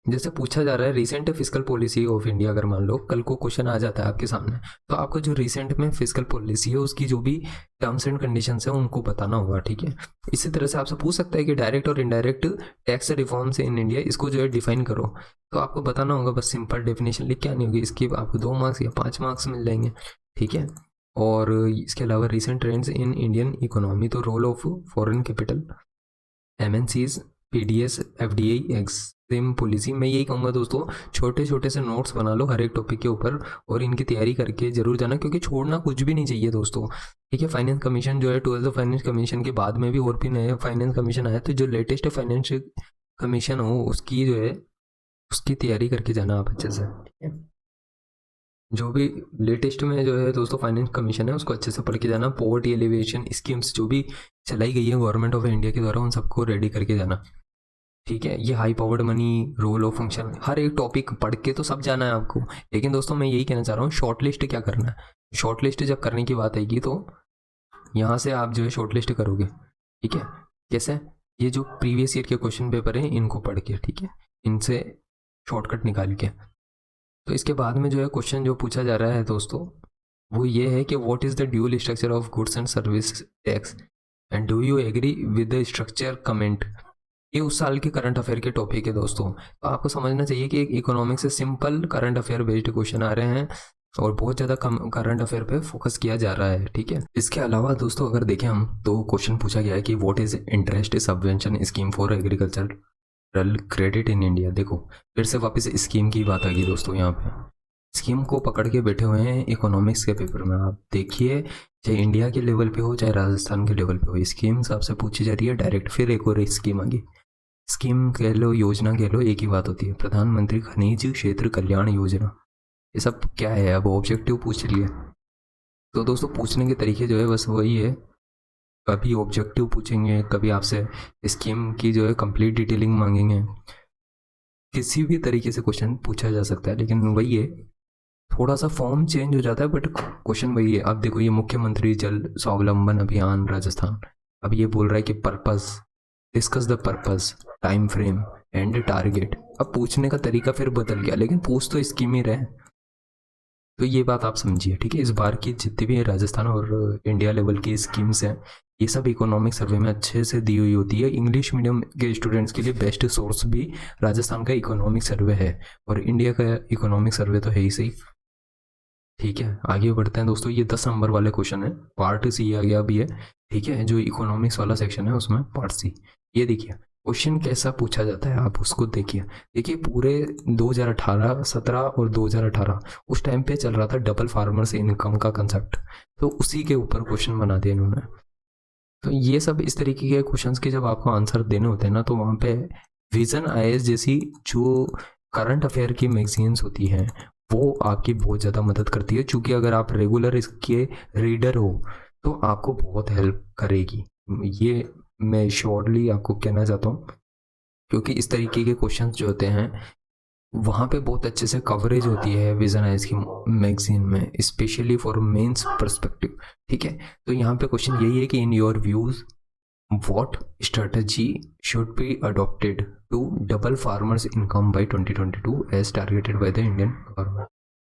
Speaker 1: जैसे पूछा जा रहा है recent fiscal policy of India, अगर मान लो कल को क्वेश्चन आ जाता है आपके सामने, तो आपको जो रिसेंट में फिस्कल पॉलिसी है उसकी जो भी टर्म्स एंड कंडीशंस है उनको बताना होगा, ठीक है। इसी तरह से आपसे पूछ सकता है कि डायरेक्ट और indirect tax reforms in India, इसको जो है डिफाइन करो, तो आपको बताना होगा, बस सिंपल डेफिनेशन लिख के आनी होगी, इसकी आपको 2 मार्क्स या 5 मार्क्स मिल जाएंगे, ठीक है। और इसके अलावा recent trends in Indian economy, तो role of foreign capital, MNCs, PDS, FDI, exim policy. मैं यही कहूँगा दोस्तों, छोटे छोटे से नोट्स बना लो हर एक टॉपिक के ऊपर और इनकी तैयारी करके जरूर जाना, क्योंकि छोड़ना कुछ भी नहीं चाहिए दोस्तों, ठीक है। फाइनेंस कमीशन जो है 12th फाइनेंस कमीशन के बाद में भी और भी नए फाइनेंस कमीशन आया, तो जो लेटेस्ट फाइनेंस कमीशन हो उसकी जो है उसकी तैयारी करके जाना आप अच्छे से, ठीक है। जो भी लेटेस्ट में जो है दोस्तों फाइनेंस कमीशन है उसको अच्छे से पढ़ के जाना। पॉवर्टी एलिवेशन स्कीम्स जो भी चलाई गई है गवर्नमेंट ऑफ इंडिया के द्वारा उन सबको रेडी करके जाना, ठीक है। ये high powered money, role of function, हर एक टॉपिक पढ़ के तो सब जाना है आपको, लेकिन दोस्तों मैं यही कहना चाह रहा हूँ शॉर्ट लिस्ट क्या करना है। शॉर्ट लिस्ट जब करने की बात आएगी तो यहाँ से आप जो है शॉर्ट लिस्ट करोगे, ठीक है। कैसे? ये जो प्रीवियस ईयर के क्वेश्चन पेपर हैं इनको पढ़ के, ठीक है, इनसे शॉर्टकट निकाल के। तो इसके बाद में जो है क्वेश्चन जो पूछा जा रहा है दोस्तों वो ये है कि what is the dual structure of goods and service tax and do you agree with the structure comment. ये उस साल के करंट अफेयर के टॉपिक है दोस्तों, तो आपको समझना चाहिए कि एक इकोनॉमिक्स से simple current affair based question आ रहे हैं और बहुत ज़्यादा कम करंट अफेयर पे फोकस किया जा रहा है, ठीक है। इसके अलावा दोस्तों अगर देखें हम तो क्वेश्चन पूछा गया है कि what is interest subvention scheme for agricultural credit in India. देखो फिर से वापस स्कीम की बात आ गई दोस्तों, यहाँ पे स्कीम को पकड़ के बैठे हुए हैं इकोनॉमिक्स के पेपर में। आप देखिए चाहे इंडिया के लेवल पे हो चाहे राजस्थान के लेवल पे हो, स्कीम्स आपसे पूछी जा रही है डायरेक्ट। फिर एक और स्कीम आ गई, स्कीम कह लो योजना कह लो एक ही बात होती है, प्रधानमंत्री खनिज क्षेत्र कल्याण योजना। ये सब क्या है? अब ऑब्जेक्टिव पूछ लिए, तो दोस्तों पूछने के तरीके जो है बस वही है, कभी ऑब्जेक्टिव पूछेंगे, कभी आपसे स्कीम की जो है कंप्लीट डिटेलिंग मांगेंगे, किसी भी तरीके से क्वेश्चन पूछा जा सकता है। लेकिन वही है थोड़ा सा फॉर्म चेंज हो जाता है बट क्वेश्चन वही है। अब देखो ये मुख्यमंत्री जल स्वावलंबन अभियान राजस्थान, अब ये बोल रहा है कि purpose, discuss the purpose, time frame and target. अब पूछने का तरीका फिर बदल गया, लेकिन पूछ तो स्कीम ही रहे, तो ये बात आप समझिए, ठीक है। इस बार की जितनी भी राजस्थान और इंडिया लेवल की स्कीम्स हैं ये सब इकोनॉमिक सर्वे में अच्छे से दी हुई होती है। इंग्लिश मीडियम के स्टूडेंट्स के लिए बेस्ट सोर्स भी राजस्थान का इकोनॉमिक सर्वे है और इंडिया का इकोनॉमिक सर्वे तो है ही सही, ठीक है। आगे बढ़ते हैं दोस्तों, ये 10 नंबर वाले क्वेश्चन है, पार्ट सी आ गया भी है, ठीक है। जो इकोनॉमिक्स वाला सेक्शन है उसमें पार्ट सी। ये देखिए क्वेश्चन कैसा पूछा जाता है, आप उसको देखिए। देखिए पूरे 2018, 17 और 2018 उस टाइम पे चल रहा था डबल फार्मर्स इनकम का कंसेप्ट, तो उसी के ऊपर क्वेश्चन बना दिए इन्होंने। तो ये सब इस तरीके के क्वेश्चंस के जब आपको आंसर देने होते हैं ना, तो वहाँ पे विजन IAS जैसी जो करंट अफेयर की मैगजीन्स होती हैं वो आपकी बहुत ज़्यादा मदद करती है, क्योंकि अगर आप रेगुलर इसके रीडर हो तो आपको बहुत हेल्प करेगी। ये मैं श्योरली आपको कहना चाहता हूँ, क्योंकि इस तरीके के क्वेश्चन जो होते हैं वहाँ पे बहुत अच्छे से कवरेज होती है विजन IAS की मैगजीन में, स्पेशली फॉर मेंस पर्सपेक्टिव, ठीक है। तो यहाँ पे क्वेश्चन यही है कि in your views what strategy should be adopted to double farmers income by 2022 as targeted by the Indian government,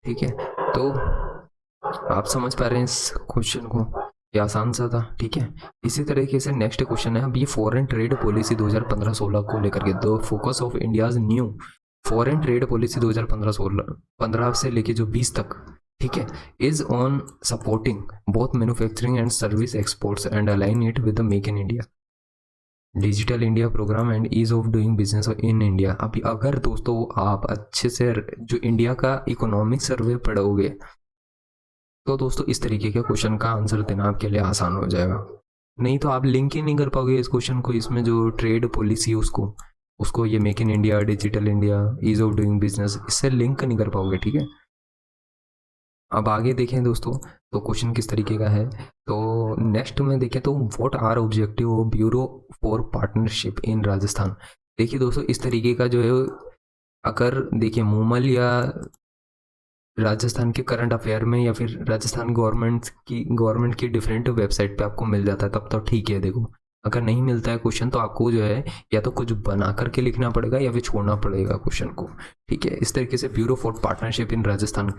Speaker 1: ठीक है। तो आप समझ पा रहे हैं इस क्वेश्चन को, ये आसान सा था, ठीक है। इसी तरीके से नेक्स्ट क्वेश्चन है, अब ये फॉरेन ट्रेड पॉलिसी 2015-16 को लेकर के, the focus of India's new foreign trade policy 2015 से लेके जो 20 तक, ठीक है, is on supporting both manufacturing and service exports and align it with the make in India, digital India programme and ease of doing business in India. अभी अगर दोस्तों आप अच्छे से जो इंडिया का इकोनॉमिक सर्वे पढ़ोगे तो दोस्तों इस तरीके के क्वेश्चन का आंसर देना आपके लिए आसान हो जाएगा। नहीं तो आप लिंक ही नहीं कर पाओगे इस क्वेश्चन को, इसमें जो ट्रेड पॉलिसी उसको ये make in India, digital India, ease of doing business, इससे लिंक नहीं कर पाओगे, ठीक है। अब आगे देखें दोस्तों तो क्वेश्चन किस तरीके का है, तो नेक्स्ट में देखें तो what are objective of bureau for partnership in Rajasthan. देखिए दोस्तों इस तरीके का जो है, अगर देखिए मूमल या राजस्थान के करंट अफेयर में या फिर राजस्थान गवर्नमेंट की डिफरेंट वेबसाइट पे आपको मिल जाता है तब तो ठीक है। देखो अगर नहीं मिलता है क्वेश्चन तो आपको जो है या तो कुछ बना करके लिखना पड़ेगा या फिर छोड़ना पड़ेगा क्वेश्चन को, ठीक है। इस तरीके से bureau for partnership in Rajasthan,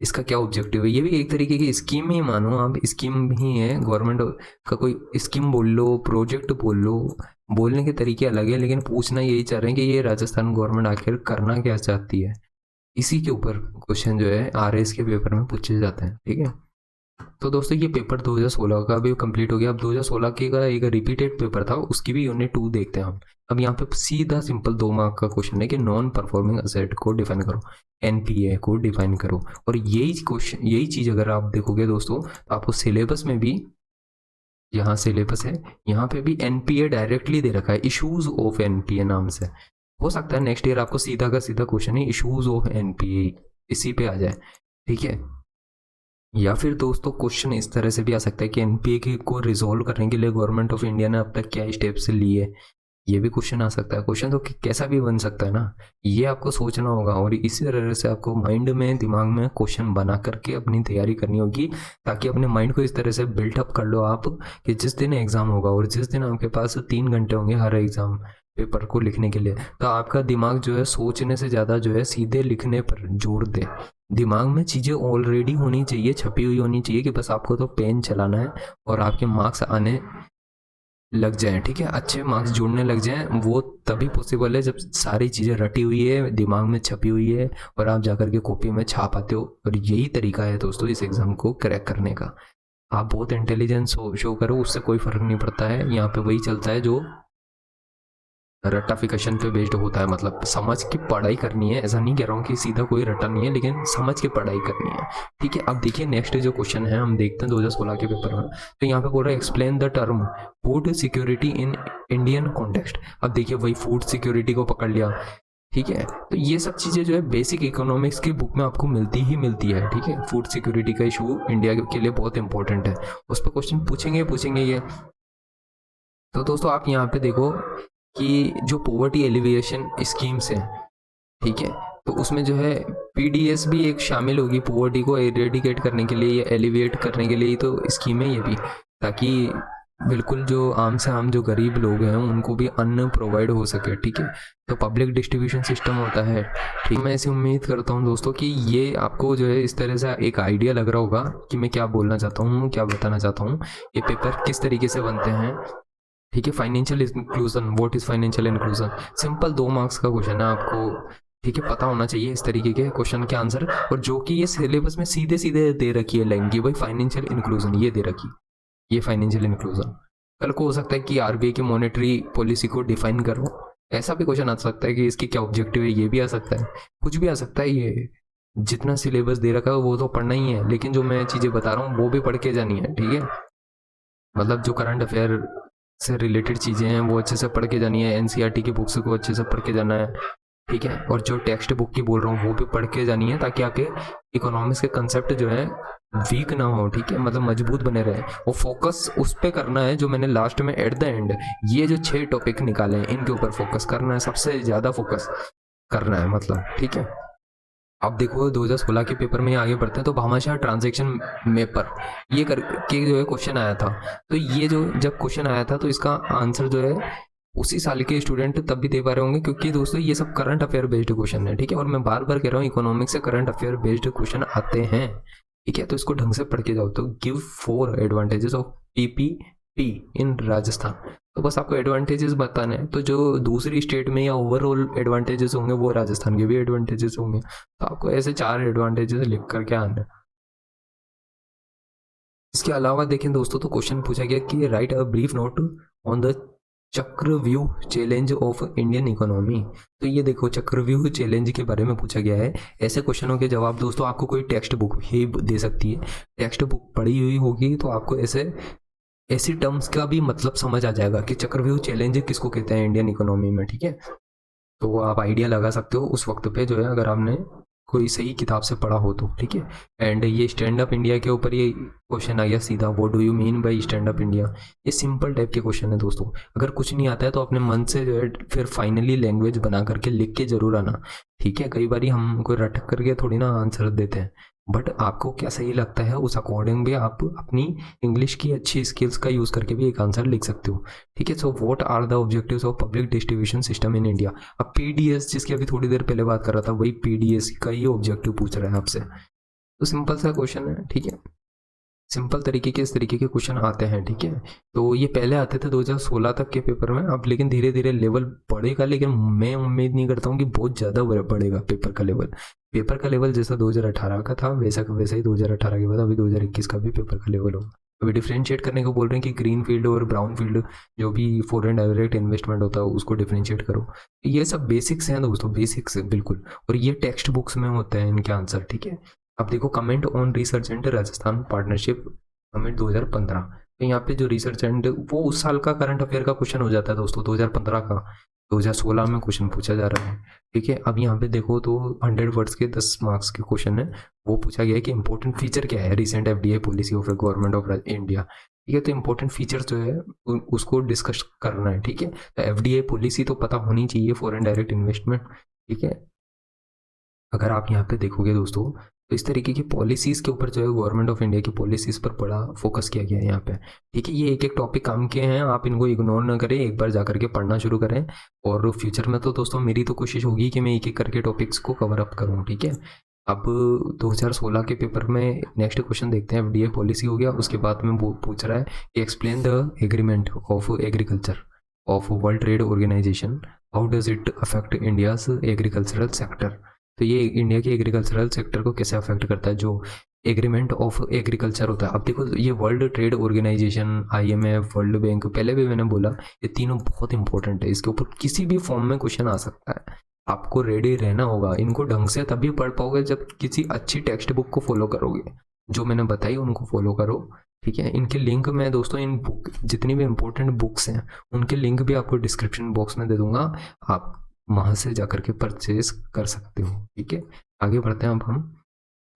Speaker 1: इसका क्या ऑब्जेक्टिव है, ये भी एक तरीके की स्कीम ही मानो आप, स्कीम ही है, गवर्नमेंट का कोई स्कीम बोल लो, प्रोजेक्ट बोल लो, बोलने के तरीके अलग है, लेकिन पूछना यही चाह रहे हैं कि ये राजस्थान गवर्नमेंट आखिर करना क्या चाहती है। इसी के ऊपर क्वेश्चन जो है आरएस के पेपर में पूछे जाते हैं, ठीक है। तो दोस्तों ये पेपर 2016 का भी कंप्लीट हो गया। अब 2016 के का एक रिपीटेड पेपर था, उसकी भी यूनिट 2 देखते हैं हम। अब यहाँ पे सीधा सिंपल 2 मार्क का क्वेश्चन है कि नॉन परफॉर्मिंग असेट को डिफाइन करो, एनपीए को डिफाइन करो। और यही क्वेश्चन, यही चीज अगर आप देखोगे दोस्तों तो आपको सिलेबस में भी, यहाँ सिलेबस है, यहाँ पे भी एनपीए डायरेक्टली दे रखा है, इशूज ऑफ एनपीए नाम से। हो सकता है नेक्स्ट ईयर आपको सीधा का सीधा question he issues of NPA इसी पे आ जाए, ठीक है। या फिर दोस्तों क्वेश्चन इस तरह से भी आ सकता है कि एनपीए को रिजोल्व करने के लिए गवर्नमेंट ऑफ इंडिया ने अब तक क्या स्टेप्स लिए, ये भी क्वेश्चन आ सकता है। क्वेश्चन तो कैसा भी बन सकता है ना, ये आपको सोचना होगा और इसी तरह से आपको माइंड में, दिमाग में क्वेश्चन बना करके अपनी तैयारी करनी होगी, ताकि अपने माइंड को इस तरह से बिल्टअप कर लो आप कि जिस दिन एग्जाम होगा और जिस दिन आपके पास 3 घंटे होंगे हर एग्जाम पेपर को लिखने के लिए, तो आपका दिमाग जो है सोचने से ज़्यादा जो है सीधे लिखने पर जोर दे। दिमाग में चीज़ें ऑलरेडी होनी चाहिए, छपी हुई होनी चाहिए, कि बस आपको तो पेन चलाना है और आपके मार्क्स आने लग जाए, ठीक है, अच्छे मार्क्स जुड़ने लग जाएं। वो तभी पॉसिबल है जब सारी चीज़ें रटी हुई है, दिमाग में छपी हुई है और आप जाकर के कॉपी में छाप आते हो। और यही तरीका है दोस्तों इस एग्ज़ाम को क्रैक करने का। आप बहुत इंटेलिजेंस शो करो, उससे कोई फ़र्क नहीं पड़ता है। यहाँ पे वही चलता है जो रट्टाफिकेशन पे बेस्ड होता है, मतलब समझ की पढ़ाई करनी है। ऐसा नहीं कह रहा हूँ कि सीधा कोई रट्टा नहीं है, लेकिन समझ के पढ़ाई करनी है, ठीक है। अब देखिए नेक्स्ट जो क्वेश्चन है हम देखते हैं 2016 के पेपर में। तो यहाँ पे बोल रहा है explain the term food security in Indian context. अब देखिए वही फूड सिक्योरिटी को पकड़ लिया, ठीक है। तो ये सब चीज़ें जो है बेसिक इकोनॉमिक्स की बुक में आपको मिलती है, ठीक है। फूड सिक्योरिटी का इशू इंडिया के लिए बहुत इंपॉर्टेंट है, उस पर क्वेश्चन पूछेंगे ये। तो दोस्तों आप यहाँ पे देखो कि जो पॉवर्टी एलिविएशन स्कीम्स हैं, ठीक है, तो उसमें जो है पीडीएस भी एक शामिल होगी पॉवर्टी को एरेडिकेट करने के लिए या एलिविएट करने के लिए। तो स्कीम है ये भी, ताकि बिल्कुल जो आम से आम जो गरीब लोग हैं उनको भी अन्न प्रोवाइड हो सके, ठीक है। तो पब्लिक डिस्ट्रीब्यूशन सिस्टम होता है, ठीक। मैं ऐसी उम्मीद करता हूँ दोस्तों कि ये आपको जो है इस तरह से एक आइडिया लग रहा होगा कि मैं क्या बोलना चाहता हूँ, क्या बताना चाहता हूँ, ये पेपर किस तरीके से बनते हैं, ठीक है। Financial inclusion, what is financial inclusion, simple 2 marks का क्वेश्चन है आपको, ठीक है, पता होना चाहिए इस तरीके के क्वेश्चन के आंसर। और जो कि ये सिलेबस में सीधे सीधे दे रखी है लाइन की, भाई फाइनेंशियल इंक्लूजन ये दे रखी, ये फाइनेंशियल इंक्लूजन। कल को हो सकता है कि आरबीआई की मॉनेटरी पॉलिसी को डिफाइन करो, ऐसा भी क्वेश्चन आ सकता है कि इसकी क्या ऑब्जेक्टिव है, ये भी आ सकता है, कुछ भी आ सकता है। ये जितना सिलेबस दे रखा है वो तो पढ़ना ही है, लेकिन जो मैं चीज़ें बता रहा हूँ वो भी पढ़ के जानी है, ठीक है। मतलब जो करंट अफेयर से रिलेटेड चीज़ें हैं वो अच्छे से पढ़ के जानी है, एनसीईआरटी की बुक्स को अच्छे से पढ़ के जाना है, ठीक है। और जो टेक्स्ट बुक की बोल रहा हूँ वो भी पढ़ के जानी है, ताकि आपके इकोनॉमिक्स के कंसेप्ट जो है वीक ना हो, ठीक है, मतलब मजबूत बने रहे। और फोकस उस पर करना है जो मैंने लास्ट में एट द एंड ये जो 6 टॉपिक निकाले हैं इनके ऊपर फोकस करना है, सबसे ज़्यादा फोकस करना है, मतलब, ठीक है। अब देखो 2016 के पेपर में आगे बढ़ते हैं। तो भामाशाह ट्रांजैक्शन मेपर ये करके जो है क्वेश्चन आया था। तो ये जो जब क्वेश्चन आया था तो इसका आंसर जो है उसी साल के स्टूडेंट तब भी दे पा रहे होंगे, क्योंकि दोस्तों ये सब करंट अफेयर बेस्ड क्वेश्चन है, ठीक है। और मैं बार बार कह रहा हूँ इकोनॉमिक्स से करंट अफेयर बेस्ड क्वेश्चन आते हैं, ठीक है, तो इसको ढंग से पढ़ के जाओ। तो गिव 4 एडवांटेजेस ऑफ पीपीपी इन राजस्थान। तो बस आपको एडवांटेजेस बताने हैं, तो जो दूसरी स्टेट में या ओवरऑल एडवांटेजेस होंगे वो राजस्थान के भी एडवांटेजेस होंगे। तो आपको ऐसे 4 एडवांटेजेस लिख करके आना है। इसके अलावा देखें दोस्तों, तो क्वेश्चन पूछा गया कि right a brief note on the चक्रव्यूह चैलेंज ऑफ इंडियन इकोनॉमी। तो ये देखो, चक्रव्यूह चैलेंज के बारे में पूछा गया है। ऐसे क्वेश्चनों के जवाब दोस्तों आपको कोई टेक्स्ट बुक ही दे सकती है। टेक्स्ट बुक पढ़ी हुई होगी तो आपको ऐसी टर्म्स का भी मतलब समझ आ जाएगा कि चक्रव्यूह चैलेंज किसको कहते हैं इंडियन इकोनॉमी में। ठीक है, तो आप आइडिया लगा सकते हो उस वक्त पे जो है, अगर आपने कोई सही किताब से पढ़ा हो तो। ठीक है, एंड ये स्टैंड अप इंडिया के ऊपर ये क्वेश्चन आ गया सीधा, what do you mean by stand up India. ये सिंपल टाइप के क्वेश्चन है दोस्तों। अगर कुछ नहीं आता है तो अपने मन से जो है फिर फाइनली लैंग्वेज बना करके लिख के जरूर आना। ठीक है, कई बार हम कोई रटक करके थोड़ी ना आंसर देते हैं, बट आपको क्या सही लगता है उस अकॉर्डिंग भी आप अपनी इंग्लिश की अच्छी स्किल्स का यूज़ करके भी एक आंसर लिख सकते हो। ठीक है, so what are the objectives of public distribution system in India. अब पीडीएस जिसकी अभी थोड़ी देर पहले बात कर रहा था, वही पीडीएस का ही ऑब्जेक्टिव पूछ रहा है आपसे। तो सिंपल सा क्वेश्चन है। ठीक है, सिंपल तरीके के इस तरीके के क्वेश्चन आते हैं। ठीक है, तो ये पहले आते थे 2016 तक के पेपर में। अब लेकिन धीरे धीरे लेवल बढ़ेगा, लेकिन मैं उम्मीद नहीं करता हूँ कि बहुत ज़्यादा बढ़ेगा पेपर का लेवल। पेपर का लेवल जैसा 2018 का था वैसा का वैसा ही 2018 के बाद अभी 2021 का भी पेपर का लेवल होगा। अभी डिफ्रेंशिएट करने को बोल रहे हैं कि ग्रीन फील्ड और ब्राउन फील्ड जो भी फॉरेन डायरेक्ट इन्वेस्टमेंट होता है उसको डिफ्रेंशिएट करो। ये सब बेसिक्स हैं दोस्तों, बेसिक्स बिल्कुल, और ये टेक्स्ट बुक्स में होते हैं इनके आंसर। ठीक है, अब देखो, comment on research and Rajasthan partnership comment 2015। तो यहाँ पे जो रिसर्च एंड वो उस साल का करंट अफेयर का क्वेश्चन हो जाता है दोस्तों, 2015 का। 2016 में क्वेश्चन पूछा जा रहा है। ठीक है, अब यहाँ पे देखो तो 100 वर्ड्स के 10 मार्क्स के क्वेश्चन है। वो पूछा गया है कि इंपॉर्टेंट फीचर क्या है recent FDI policy of government of India. ठीक है, तो इंपॉर्टेंट फीचर जो है उसको डिस्कस करना है। ठीक है, तो एफडीआई पॉलिसी तो पता होनी चाहिए, फॉरेन डायरेक्ट इन्वेस्टमेंट। ठीक है, अगर आप यहाँ पे देखोगे दोस्तों तो इस तरीके की पॉलिसीज के ऊपर जो है गवर्नमेंट ऑफ इंडिया की पॉलिसीज पर बड़ा फोकस किया गया है यहाँ पे। ठीक है, ये एक एक टॉपिक काम के हैं, आप इनको इग्नोर ना करें, एक बार जा करके पढ़ना शुरू करें। और फ्यूचर में तो दोस्तों मेरी तो कोशिश होगी कि मैं एक एक करके टॉपिक्स को कवर अप करूँ। ठीक है, अब 2016 के पेपर में नेक्स्ट क्वेश्चन देखते हैं। एफडीआई पॉलिसी हो गया, उसके बाद में वो पूछ रहा है कि explain the agreement of agriculture of world trade organisation, how does it affect India's agricultural sector. तो ये इंडिया के एग्रीकल्चरल सेक्टर को कैसे अफेक्ट करता है, जो एग्रीमेंट ऑफ एग्रीकल्चर होता है। अब देखो, ये world trade organisation, IMF, world bank, पहले भी मैंने बोला ये तीनों बहुत इंपॉर्टेंट है। इसके ऊपर किसी भी फॉर्म में क्वेश्चन आ सकता है, आपको रेडी रहना होगा। इनको ढंग से तभी पढ़ पाओगे जब किसी अच्छी टेक्स्ट बुक को फॉलो करोगे, जो मैंने बताई उनको फॉलो करो। ठीक है, इनके लिंक मैं दोस्तों इन बुक जितनी भी इंपॉर्टेंट बुक्स हैं उनके लिंक भी आपको डिस्क्रिप्शन बॉक्स में दे दूंगा, आप वहाँ से जाकर के परचेज कर सकते हो। ठीक है, आगे बढ़ते हैं अब हम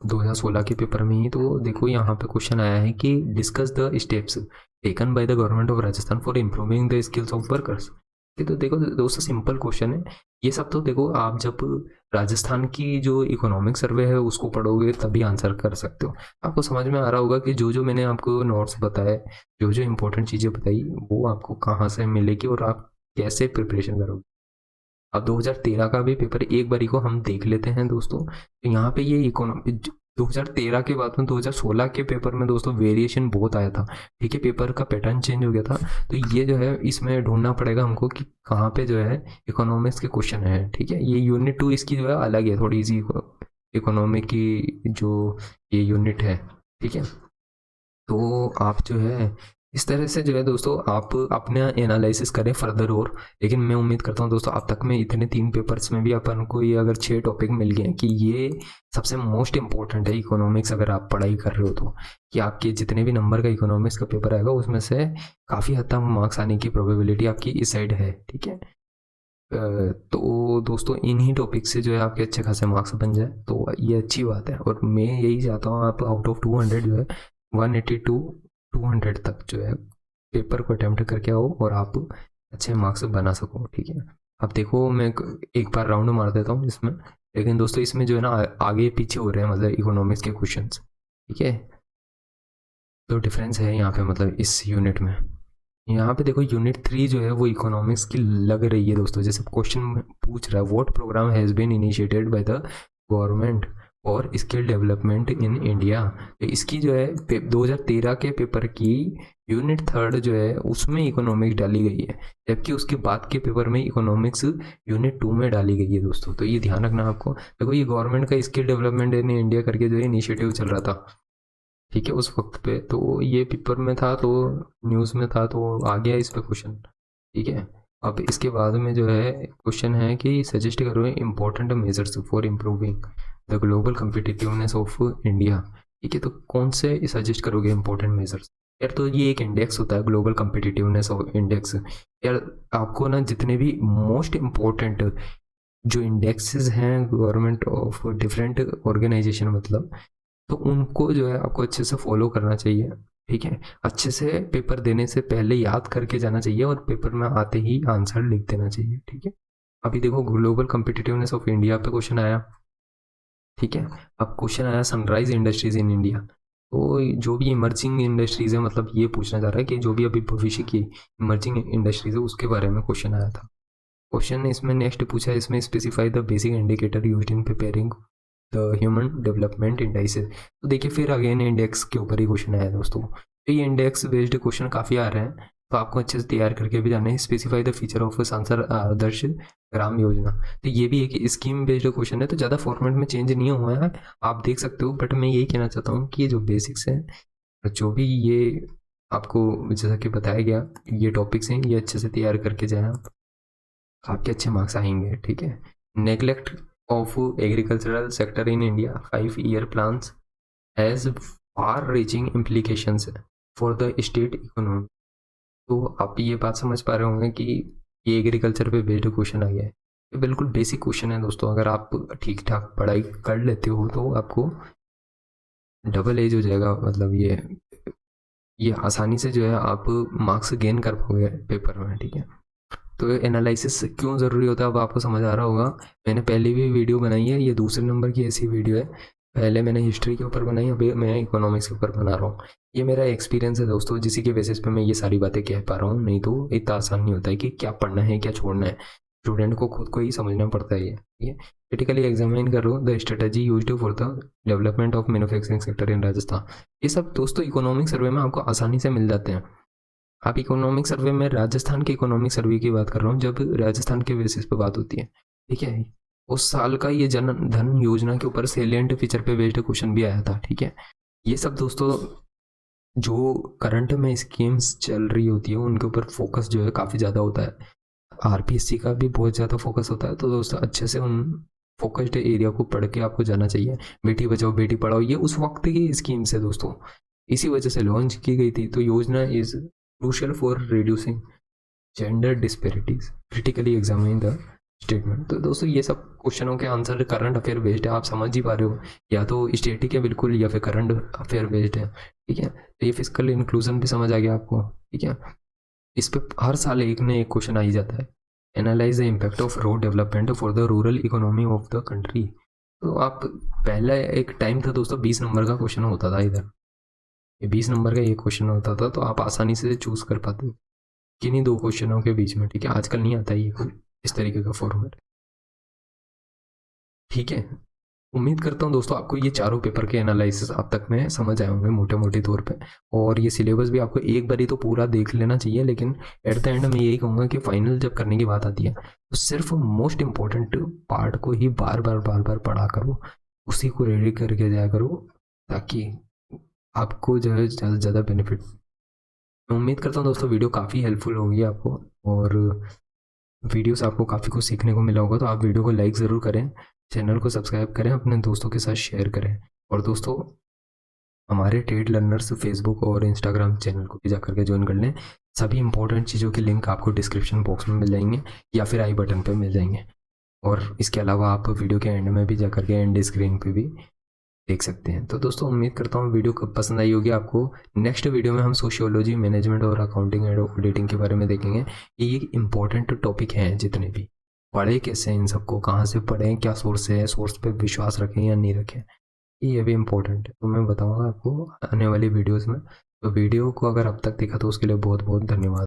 Speaker 1: 2016 के पेपर में ही। तो देखो यहाँ पे क्वेश्चन आया है कि discuss the steps taken by the government of Rajasthan for improving the skills of workers. तो देखो दोस्तों, सिंपल क्वेश्चन है ये सब। तो देखो, आप जब राजस्थान की जो इकोनॉमिक सर्वे है उसको पढ़ोगे तभी आंसर कर सकते हो। आपको समझ में आ रहा होगा कि जो जो मैंने आपको नोट्स बताए, जो जो इंपॉर्टेंट चीज़ें बताई, वो आपको कहाँ से मिलेगी और आप कैसे प्रिपरेशन करोगे। अब 2013 का भी पेपर एक बारी को हम देख लेते हैं दोस्तों। तो यहाँ पे ये इकोनॉमी 2013 के बाद में 2016 के पेपर में दोस्तों वेरिएशन बहुत आया था। ठीक है, पेपर का पैटर्न चेंज हो गया था। तो ये जो है इसमें ढूंढना पड़ेगा हमको कि कहाँ पे जो है इकोनॉमिक्स के क्वेश्चन है। ठीक है, ये यूनिट 2 इसकी जो है अलग है थोड़ी सी, इकोनॉमी की जो ये यूनिट है। ठीक है, तो आप जो है इस तरह से जो है दोस्तों आप अपना एनालिसिस करें फर्दर। और लेकिन मैं उम्मीद करता हूँ दोस्तों अब तक में इतने 3 पेपर्स में भी अपन को ये अगर 6 टॉपिक मिल गए कि ये सबसे मोस्ट इंपॉर्टेंट है इकोनॉमिक्स, अगर आप पढ़ाई कर रहे हो तो, कि आपके जितने भी नंबर का इकोनॉमिक्स का पेपर आएगा उसमें से काफ़ी हद तक मार्क्स आने की प्रोबेबिलिटी आपकी इस साइड है। ठीक है, तो दोस्तों इन्हीं टॉपिक से जो है आपके अच्छे खासे मार्क्स बन जाए तो ये अच्छी बात है। और मैं यही चाहता हूँ आप आउट ऑफ 200 जो है 180 to 200 तक जो है पेपर को अटेम्प्ट करके आओ और आप अच्छे मार्क्स बना सको। ठीक है, अब देखो मैं एक बार राउंड मार देता हूँ इसमें, लेकिन दोस्तों इसमें जो है ना आगे पीछे हो रहे हैं मतलब इकोनॉमिक्स के क्वेश्चंस। ठीक है, तो डिफरेंस है यहाँ पे मतलब इस यूनिट में। यहाँ पे देखो यूनिट 3 जो है वो इकोनॉमिक्स की लग रही है दोस्तों। जैसे क्वेश्चन पूछ रहा है what programme has been initiated by the government और स्किल डेवलपमेंट इन इंडिया। तो इसकी जो है 2013 के पेपर की यूनिट 3 जो है उसमें इकोनॉमिक्स डाली गई है, जबकि उसके बाद के पेपर में इकोनॉमिक्स यूनिट 2 में डाली गई है दोस्तों। तो ये ध्यान रखना आपको। देखो ये गवर्नमेंट का स्किल डेवलपमेंट इन इंडिया करके जो है इनिशिएटिव चल रहा था, ठीक है, उस वक्त पे। तो ये पेपर में था, तो न्यूज़ में था, तो आ गया इस पे क्वेश्चन, ठीक है। अब इसके बाद में जो है क्वेश्चन है कि सजेस्ट करो important measures for improving the global competitiveness of India, ठीक है। तो कौन से सजेस्ट करोगे इम्पोर्टेंट मेजर्स? यार तो ये एक इंडेक्स होता है, ग्लोबल कम्पिटिटिवनेस ऑफ इंडेक्स। यार आपको ना जितने भी मोस्ट इम्पोर्टेंट जो इंडेक्सेस हैं गवर्नमेंट ऑफ डिफरेंट ऑर्गेनाइजेशन, मतलब तो उनको जो है आपको अच्छे से फॉलो करना चाहिए, ठीक है। अच्छे से पेपर देने से पहले याद करके जाना चाहिए और पेपर में आते ही आंसर लिख देना चाहिए, ठीक है। अभी देखो ग्लोबल कम्पिटिटिवनेस ऑफ इंडिया पे क्वेश्चन आया, ठीक है। अब क्वेश्चन आया सनराइज इंडस्ट्रीज इन इंडिया। तो जो भी इमर्जिंग इंडस्ट्रीज है, मतलब ये पूछना चाह रहा है कि जो भी अभी भविष्य की इमर्जिंग इंडस्ट्रीज है उसके बारे में क्वेश्चन आया था। क्वेश्चन इसमें नेक्स्ट पूछा है, इसमें specify the basic indicator used in preparing the human development indices. तो देखिए फिर अगेन इंडेक्स के ऊपर ही क्वेश्चन आया दोस्तों। तो ये इंडेक्स बेस्ड क्वेश्चन काफ़ी आ रहे हैं, तो आपको अच्छे से तैयार करके भी जाना है। स्पेसिफाई द फीचर ऑफ सांसद आदर्श ग्राम योजना, तो ये भी एक स्कीम बेस्ड क्वेश्चन है, तो ज़्यादा फॉर्मेट में चेंज नहीं हुआ है, आप देख सकते हो। बट मैं यही कहना चाहता हूँ कि ये जो बेसिक्स हैं, जो भी ये आपको जैसा कि बताया गया ये टॉपिक्स हैं, ये अच्छे से तैयार करके जाएँ आप, आपके अच्छे मार्क्स आएंगे, ठीक है। Neglect of agricultural sector in India 5-year plans has far reaching implications for the state economy. तो आप ये बात समझ पा रहे होंगे कि ये एग्रीकल्चर पे बेस्ड क्वेश्चन आ गया है। ये बिल्कुल बेसिक क्वेश्चन है दोस्तों, अगर आप ठीक ठाक पढ़ाई कर लेते हो तो आपको डबल एज हो जाएगा, मतलब ये आसानी से जो है आप मार्क्स गेन कर पाओगे पेपर में, ठीक है। तो एनालिसिस क्यों ज़रूरी होता है अब आपको समझ आ रहा होगा। मैंने पहले भी वीडियो बनाई है, ये दूसरे नंबर की ऐसी वीडियो है। पहले मैंने हिस्ट्री के ऊपर बनाई, अभी मैं इकोनॉमिक्स के ऊपर बना रहा हूँ। ये मेरा एक्सपीरियंस है दोस्तों, जिसी के बेसिस पे मैं ये सारी बातें कह पा रहा हूँ, नहीं तो इतना आसान नहीं होता है कि क्या पढ़ना है क्या छोड़ना है। स्टूडेंट को खुद को ही समझना पड़ता है ये, ठीक है। क्रिटिकली एग्जामिन करो the strategy used for the development of manufacturing sector in Rajasthan. ये सब दोस्तों इकोनॉमिक सर्वे में आपको आसानी से मिल जाते हैं। आप इकोनॉमिक सर्वे में राजस्थान के इकोनॉमिक सर्वे की बात कर रहा हूँ, जब राजस्थान के बेसिस पे बात होती है, ठीक है। उस साल का ये जन धन योजना के ऊपर सेलिएंट फीचर पे बेस्ड क्वेश्चन भी आया था, ठीक है। ये सब दोस्तों जो करंट में स्कीम्स चल रही होती है उनके ऊपर फोकस जो है काफ़ी ज़्यादा होता है। आरपीएससी का भी बहुत ज़्यादा फोकस होता है, तो दोस्तों अच्छे से उन फोकस्ड एरिया को पढ़ के आपको जाना चाहिए। बेटी बचाओ बेटी पढ़ाओ ये उस वक्त की स्कीम्स है दोस्तों, इसी वजह से लॉन्च की गई थी। तो योजना is crucial for reducing gender disparities, critically examine the statement. तो दोस्तों ये सब क्वेश्चनों के आंसर करंट अफेयर बेस्ड है, आप समझ ही पा रहे हो, या तो स्टेटिक है बिल्कुल या फिर करंट अफेयर बेस्ड है, ठीक है। तो ये फिजिकल इंक्लूजन भी समझ आ गया आपको, ठीक है। इस पे हर साल एक न एक क्वेश्चन आ ही जाता है। Analyse the impact of road development for the rural economy of the country. तो आप पहला एक टाइम था दोस्तों 20 नंबर का क्वेश्चन होता था इधर, ये 20 नंबर का ये क्वेश्चन होता था, तो आप आसानी से चूज कर पाते किन्हीं दो क्वेश्चनों के बीच में, ठीक है। आजकल नहीं आता ये इस तरीके का फॉर्मेट, ठीक है। उम्मीद करता हूँ दोस्तों आपको ये चारों पेपर के एनालिसिस अब तक में समझ आए होंगे मोटे मोटे तौर पे, और ये सिलेबस भी आपको एक बारी तो पूरा देख लेना चाहिए। लेकिन एट द एंड मैं यही कहूँगा कि फाइनल जब करने की बात आती है तो सिर्फ मोस्ट इम्पोर्टेंट पार्ट को ही बार बार पढ़ा करो, उसी को रेडी करके जाया करो, ताकि आपको जो है ज़्यादा से ज़्यादा बेनिफिट। मैं उम्मीद करता हूँ दोस्तों वीडियो काफ़ी हेल्पफुल होगी आपको, और वीडियो से आपको काफ़ी कुछ सीखने को मिला होगा। तो आप वीडियो को लाइक ज़रूर करें, चैनल को सब्सक्राइब करें, अपने दोस्तों के साथ शेयर करें। और दोस्तों हमारे टेड लर्नर्स फेसबुक और इंस्टाग्राम चैनल को भी जा करके ज्वाइन कर लें। सभी इंपॉर्टेंट चीज़ों के लिंक आपको डिस्क्रिप्शन बॉक्स में मिल जाएंगे या फिर आई बटन पे मिल जाएंगे। और इसके अलावा आप वीडियो के एंड में भी जा करके एंड स्क्रीन पे भी देख सकते हैं। तो दोस्तों उम्मीद करता हूँ वीडियो कब पसंद आई होगी आपको। नेक्स्ट वीडियो में हम सोशियोलॉजी, मैनेजमेंट और अकाउंटिंग एंड ऑडिटिंग के बारे में देखेंगे। ये इंपॉर्टेंट टॉपिक हैं, जितने भी पढ़े कैसे, इन सबको कहाँ से पढ़ें, क्या सोर्स है, सोर्स पे विश्वास रखें या नहीं रखें, ये भी इम्पोर्टेंट है। तो मैं बताऊँगा आपको आने वाली वीडियोज़ में। तो वीडियो को अगर अब तक देखा तो उसके लिए बहुत बहुत धन्यवाद।